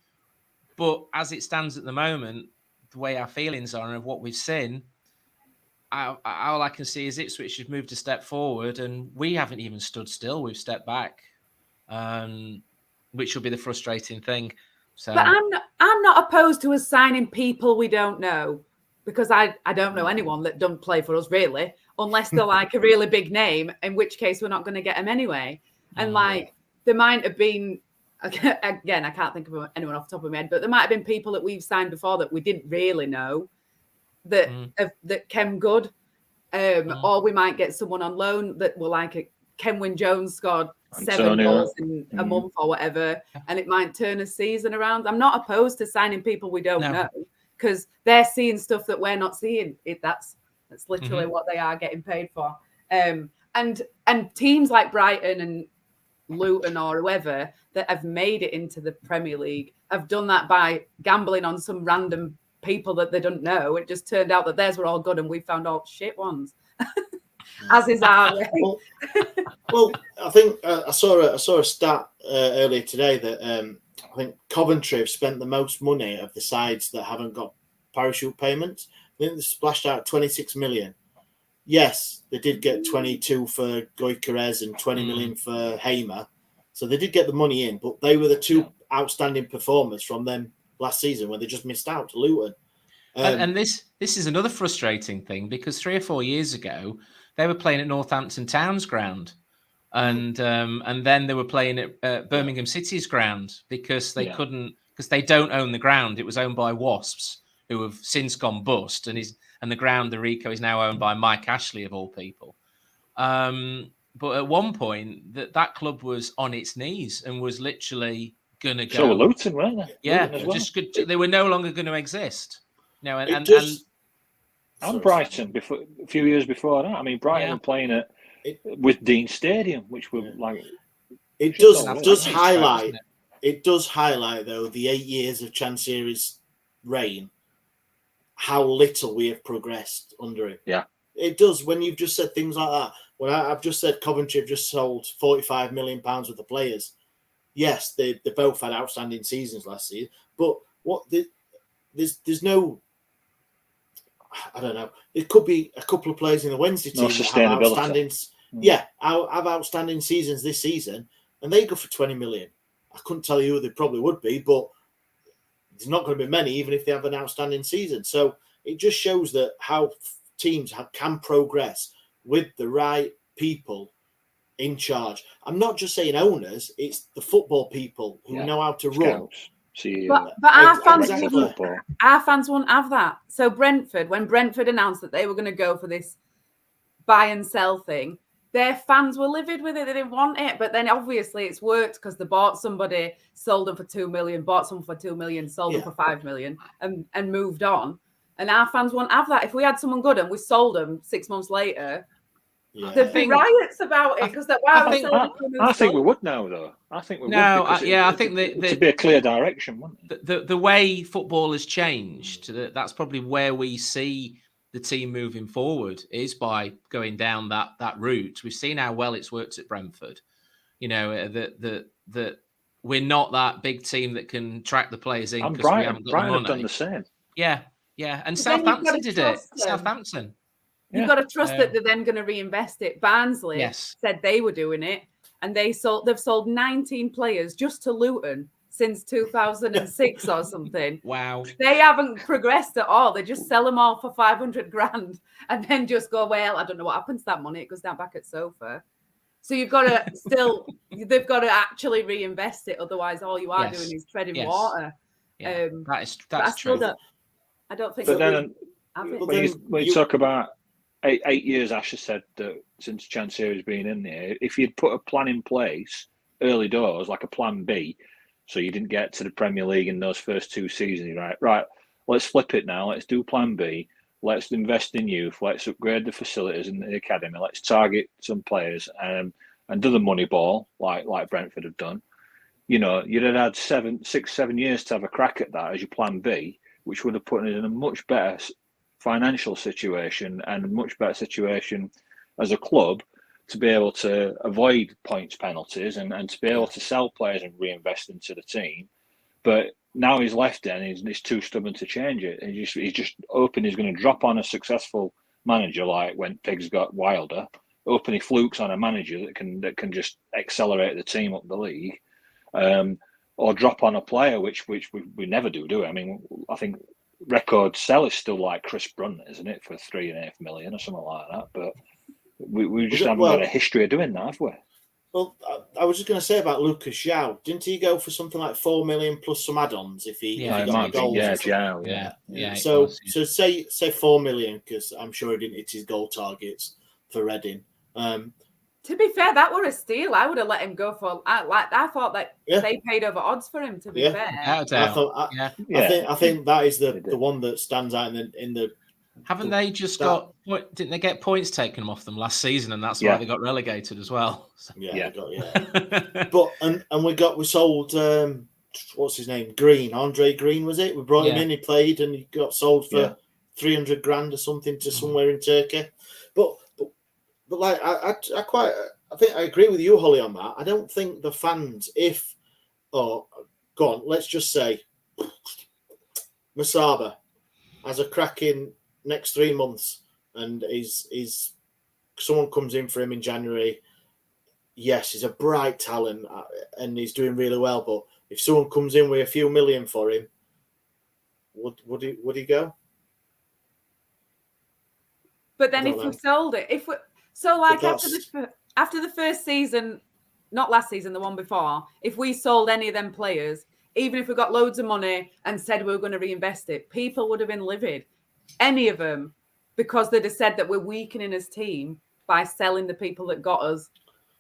But as it stands at the moment, the way our feelings are and of what we've seen, all I can see is Ipswich have moved a step forward, and we haven't even stood still. We've stepped back, which will be the frustrating thing. So, but I'm not opposed to us signing people we don't know, because I don't know anyone that don't play for us really, unless they're like a really big name, in which case we're not going to get them anyway. And there might have been, again, I can't think of anyone off the top of my head, but there might have been people that we've signed before that we didn't really know that came good, or we might get someone on loan that will like Kenwyn Jones scored 7 goals in a month or whatever, and it might turn a season around. I'm not opposed to signing people we don't know, because they're seeing stuff that we're not seeing. That's literally what they are getting paid for. And teams like Brighton and Luton or whoever that have made it into the Premier League have done that by gambling on some random people that they don't know. It just turned out that theirs were all good and we found all shit ones. As is our way. Well, I think I saw a stat earlier today that I think Coventry have spent the most money of the sides that haven't got parachute payments. I think they splashed out 26 million. Yes, they did get 22 for Goikarez and 20 million for Hamer. So they did get the money in, but they were the two outstanding performers from them last season when they just missed out to Luton. And this is another frustrating thing, because 3 or 4 years ago, they were playing at Northampton Town's ground. And then they were playing at Birmingham City's ground because they couldn't, because they don't own the ground. It was owned by Wasps, who have since gone bust, and the ground, the Rico, is now owned by Mike Ashley of all people. at one point that club was on its knees and was literally going to go. So were Luton, weren't they? Yeah, Luton as well. they were no longer going to exist. No, and Brighton before a few years before that. I mean, Brighton were playing with Dean Stadium, which were like. It does highlight. It does highlight though the 8 years of Chansiri's reign, how little we have progressed under him. Yeah, it does. When you've just said things like that, when I've just said Coventry have just sold £45 million worth of players. Yes, they both had outstanding seasons last season, but there's no. I don't know. It could be a couple of players in the Wednesday team that have outstanding. Yeah, have outstanding seasons this season, and they go for 20 million. I couldn't tell you who they probably would be, but there's not going to be many, even if they have an outstanding season. So it just shows that how teams can progress with the right people in charge. I'm not just saying owners; it's the football people who know how to run. But our fans won't have that. So when Brentford announced that they were going to go for this buy and sell thing, their fans were livid with it. They didn't want it. But then obviously it's worked because they bought somebody, sold them for 2 million, bought someone for 2 million, sold them for 5 million and moved on. And our fans won't have that. If we had someone good and we sold them 6 months later, there'd be riots about it because I think we would now, though. I think we would. I think to be a clear direction, wouldn't it? The way football has changed, that's probably where we see the team moving forward is by going down that route. We've seen how well it's worked at Brentford. You know that we're not that big team that can track the players in because we haven't got the money. Have done the same. Yeah, and Southampton did it. Southampton. You've got to trust that they're then going to reinvest it. Barnsley said they were doing it, and they've sold 19 players just to Luton since 2006 or something. Wow. They haven't progressed at all. They just sell them all for 500 grand and then just go, well, I don't know what happens to that money. It goes down back at Sofa. So you've got to they've got to actually reinvest it. Otherwise, all you are doing is treading water. Yeah. That's true. I don't think. But then when you talk about 8 years, Ash has said that since Chansiri's been in there, if you'd put a plan in place early doors, like a plan B, so you didn't get to the Premier League in those first 2 seasons, right, let's flip it now. Let's do plan B. Let's invest in youth. Let's upgrade the facilities in the academy. Let's target some players and do the money ball like Brentford have done. You know, you'd have had 6-7 years to have a crack at that as your plan B, which would have put it in a much better financial situation and a much better situation as a club to be able to avoid points penalties and to be able to sell players and reinvest into the team. But now he's left it and he's too stubborn to change it. He's just hoping he's going to drop on a successful manager like when Pigs got Wilder, hoping he flukes on a manager that can just accelerate the team up the league, or drop on a player, which we never do we? I mean, I think record sell is still like Chris Brunt, isn't it, for 3.5 million or something like that? But we just haven't got a history of doing that, have we? Well, I was just going to say about Lucas João. Didn't he go for something like 4 million plus some add-ons if he got goals? Yeah. So say 4 million because I'm sure he didn't hit his goal targets for Reading. To be fair, that were a steal. I would have let him go for. I thought that they paid over odds for him. To be fair, I think that is the one that stands out in the. Haven't they just got? Didn't they get points taken off them last season, and that's why they got relegated as well? So. But we sold what's his name? Green, Andre Green, was it? We brought him in. He played, and he got sold for 300 grand or something to somewhere in Turkey. But like I think I agree with you, Holly, on that. I don't think the fans, go on, let's just say Masaba has a cracking next 3 months and is someone comes in for him in January. Yes, he's a bright talent and he's doing really well. But if someone comes in with a few million for him, would he go? But then if we sold it, after the first season, not last season, the one before, if we sold any of them players, even if we got loads of money and said we were going to reinvest it, people would have been livid. Any of them, because they'd have said that we're weakening his team by selling the people that got us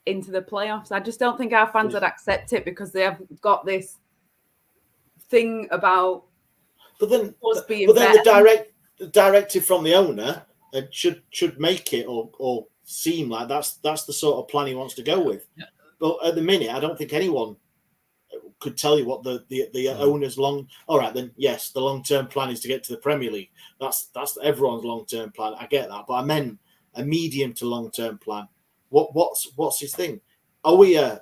into the playoffs. I just don't think our fans would accept it because they have got this thing about us being better. The directive from the owner should make it or seem like that's the sort of plan he wants to go with. Yeah. But at the minute, I don't think anyone could tell you what the owner's long. All right, then yes, the long-term plan is to get to the Premier League. That's everyone's long-term plan. I get that, but I meant a medium to long-term plan. What's his thing? Are we an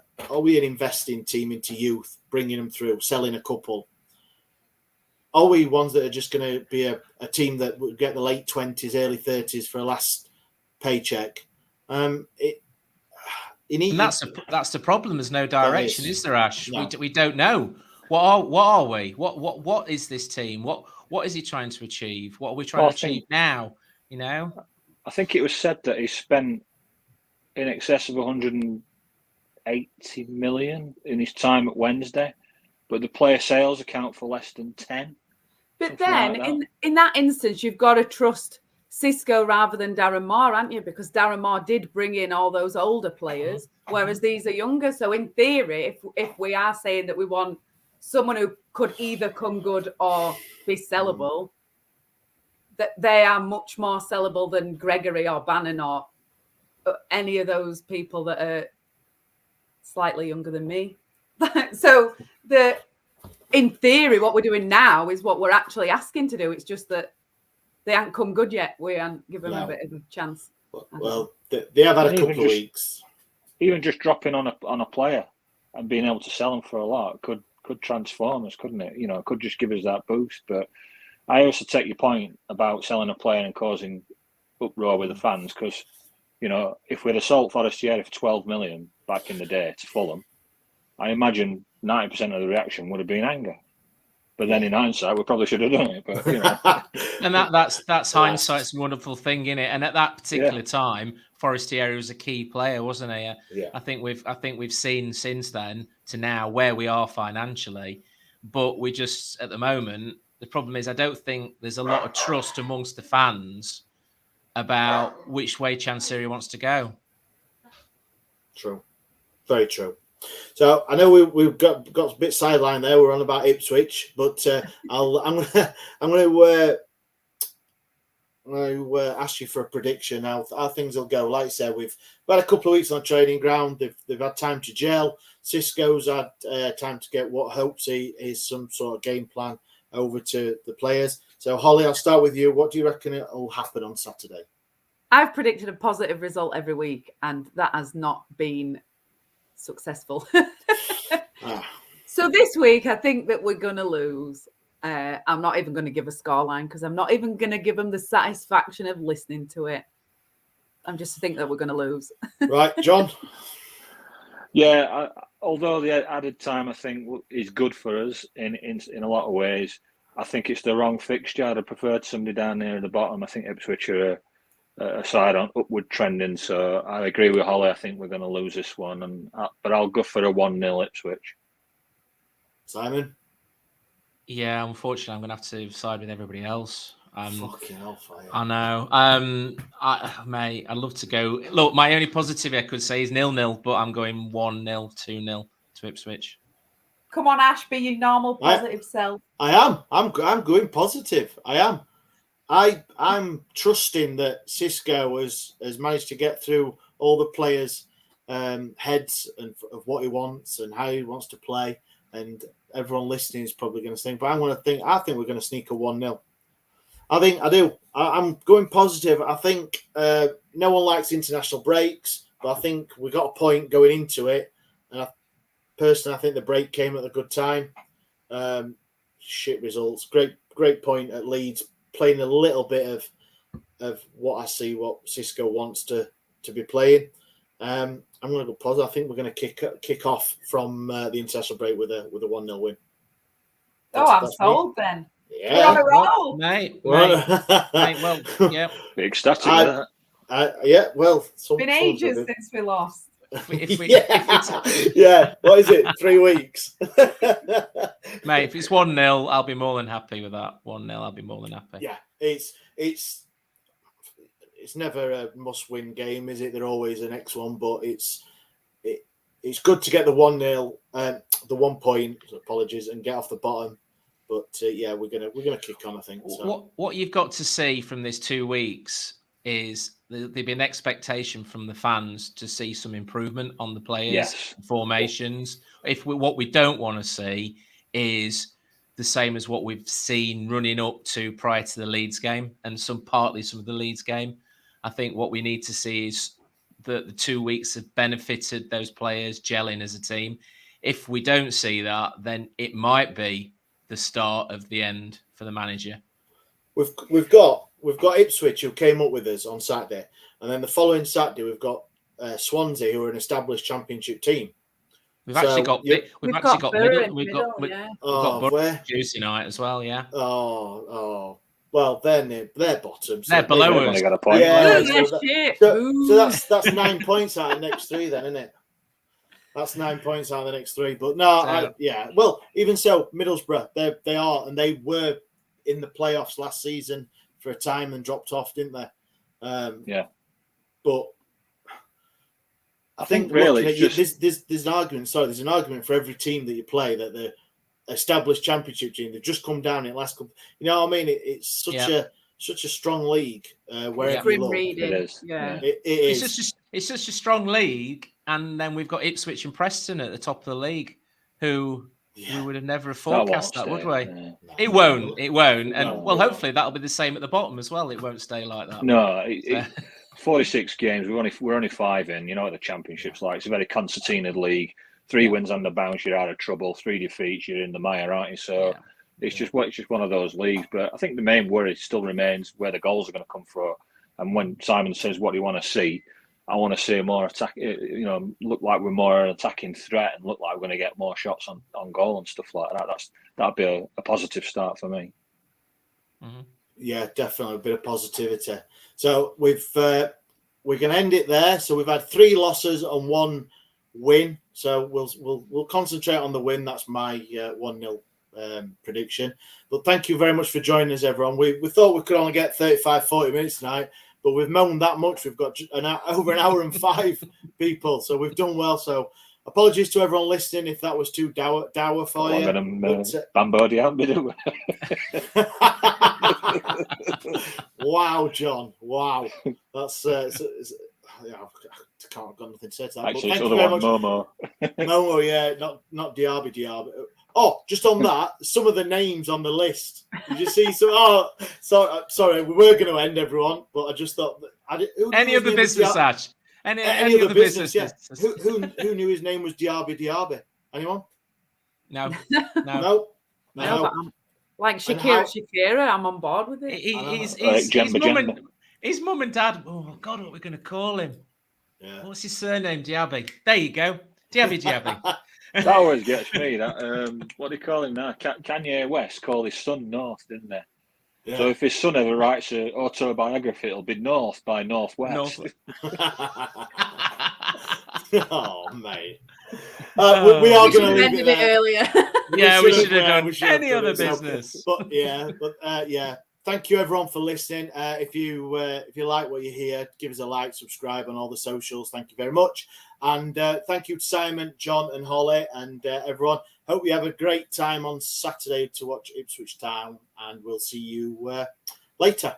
investing team into youth, bringing them through, selling a couple? Are we ones that are just going to be a team that would get the late 20s, early 30s for a last paycheck? And that's the problem. There's no direction, is there, Ash? No. We don't know. What are we? What is this team? What is he trying to achieve? What are we trying to achieve now? You know, I think it was said that he spent in excess of 180 million in his time at Wednesday, but the player sales account for less than 10. But then, like in that instance, you've got to trust Xisco rather than Darren Moore, aren't you? Because Darren Moore did bring in all those older players, whereas these are younger. So in theory, if we are saying that we want someone who could either come good or be sellable, that they are much more sellable than Gregory or Bannon or any of those people that are slightly younger than me. So in theory, what we're doing now is what we're actually asking to do. It's just that they haven't come good yet. We haven't given them a bit of a chance. Well, they have had a couple of weeks. Even just dropping on a player and being able to sell them for a lot could transform us, couldn't it? You know, it could just give us that boost. But I also take your point about selling a player and causing uproar with the fans because, you know, if we'd have sold Forestieri for 12 million back in the day to Fulham, I imagine 90% of the reaction would have been anger. But then in hindsight, we probably should have done it. But, you know. And that's hindsight's a wonderful thing, isn't it? And at that particular time, Forestieri was a key player, wasn't he? Yeah. I think we've seen since then to now where we are financially. But we just, at the moment, the problem is I don't think there's a lot of trust amongst the fans about which way Chansiri wants to go. True. Very true. So I know we've got a bit sidelined there. We're on about Ipswich, but I'm going to ask you for a prediction how things will go. Like I said, we've had a couple of weeks on training ground. They've had time to gel. Xisco's had time to get what hopes is some sort of game plan over to the players. So Holly, I'll start with you. What do you reckon will happen on Saturday? I've predicted a positive result every week, and that has not been successful. So this week I think that we're going to lose. I'm not even going to give a scoreline because I'm not even going to give them the satisfaction of listening to it. I'm just think that we're going to lose. Right, John? Yeah, although the added time I think is good for us in a lot of ways, I think it's the wrong fixture. I'd have preferred somebody down there at the bottom. I think Ipswich are a side on upward trending, so I agree with Holly. I think we're going to lose this one, but I'll go for a 1-0 Ipswich. Simon? Yeah, unfortunately, I'm going to have to side with everybody else. Fucking hellfire. I know. Mate, I'd love to go. Look, my only positive I could say is 0-0, but I'm going 1-0, 2-0 to Ipswich. Come on, Ash, be your normal positive self. I am. I'm going positive. I am. I'm trusting that Xisco has managed to get through all the players' heads and of what he wants and how he wants to play, and everyone listening is probably going to think. But I think we're going to sneak a 1-0. I do. I'm going positive. I think no one likes international breaks, but I think we got a point going into it. And personally, I think the break came at a good time. Shit results. Great point at Leeds. Playing a little bit of what I see, what Xisco wants to be playing. I'm going to go positive. I think we're going to kick off from the international break with a 1-0 win. I'm sold then. Yeah, we're on a roll, mate. Well, yeah, big stats there. Yeah, well, it's been ages since we lost. Yeah, what is it? 3 weeks, mate. If it's 1-0, I'll be more than happy with that. 1-0, I'll be more than happy. Yeah, it's never a must-win game, is it? They're always the next one, but it's it's good to get the 1-0, the 1 point. Apologies, and get off the bottom. But yeah, we're gonna kick on, I think. So. What you've got to see from this 2 weeks is there'll be an expectation from the fans to see some improvement on the players' formations. What we don't want to see is the same as what we've seen running up to prior to the Leeds game and partly some of the Leeds game. I think what we need to see is that the 2 weeks have benefited those players gelling as a team. If we don't see that, then it might be the start of the end for the manager. We've got Ipswich, who came up with us on Saturday, and then the following Saturday we've got Swansea, who are an established Championship team. We've actually got Borough Tuesday night as well. Yeah. Oh. Well, they're bottom. So they're below us. Only got a point. Yeah. So that's 9 points out of the next 3, then, isn't it? That's 9 points out of the next 3. But no, well, even so, Middlesbrough, they are, and they were in the playoffs last season for a time and dropped off, didn't they? But I think really there's an argument. Sorry, there's an argument for every team that you play that the established Championship team, they've just come down in the last couple. You know what I mean? It's such a strong league. Wherever you look, it is. Yeah, it is. It's such a strong league, and then we've got Ipswich and Preston at the top of the league, who we would have never forecast that, would we? No. It won't. And hopefully that'll be the same at the bottom as well. It won't stay like that. No, 46 games. We're only 5 in. You know what the Championship's like. It's a very concertinaed league. 3 wins on the bounce, you're out of trouble. 3 defeats, you're in the mire, aren't you? So it's just one of those leagues. But I think the main worry still remains where the goals are going to come from. And when Simon says, "What do you want to see?" I want to see more attack. Look like we're more an attacking threat, and look like we're going to get more shots on goal and stuff like that. That'd be a positive start for me. Mm-hmm. Yeah, definitely a bit of positivity. So we're going to end it there. So we've had 3 losses and 1 win. So we'll concentrate on the win. That's my 1-0 prediction. But thank you very much for joining us, everyone. We thought we could only get 35-40 minutes tonight, but we've moaned that much. We've got over an hour and 5 people, so we've done well. So apologies to everyone listening if that was too dour for you. Wow, John. Wow. That's I've got nothing to say to that. Actually, but it's other one, Momo. Momo, yeah, not Diaby. Oh, just on that, some of the names on the list. Did you see some? Oh, sorry, we were going to end, everyone, but I just thought that any other business, Ash. Any other business. Yeah. Who knew his name was Diaby? Anyone? No. Like Shakira, I'm on board with it. His mum and dad. Oh God, what are we going to call him? Yeah. What's his surname? Diaby. There you go. Diaby. That always gets me. That what do you call him now? Kanye West called his son North, didn't they? Yeah. So if his son ever writes an autobiography, it'll be North by Northwest. Oh, mate. We are going to leave it there. Earlier. Yeah, we should have done any other business. But yeah. Thank you, everyone, for listening. If you like what you hear, give us a like, subscribe on all the socials. Thank you very much. And thank you to Simon, John and Holly and everyone. Hope you have a great time on Saturday to watch Ipswich Town. And we'll see you later.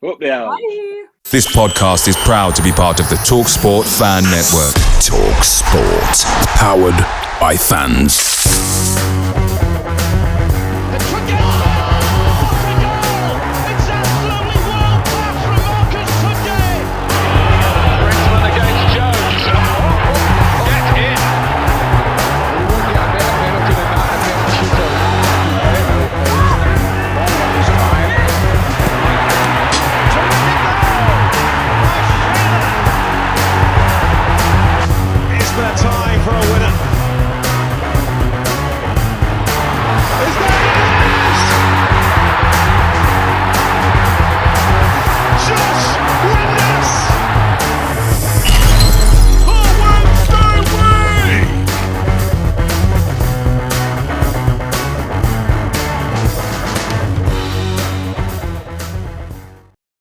Bye. This podcast is proud to be part of the TalkSport Fan Network. TalkSport. Powered by fans.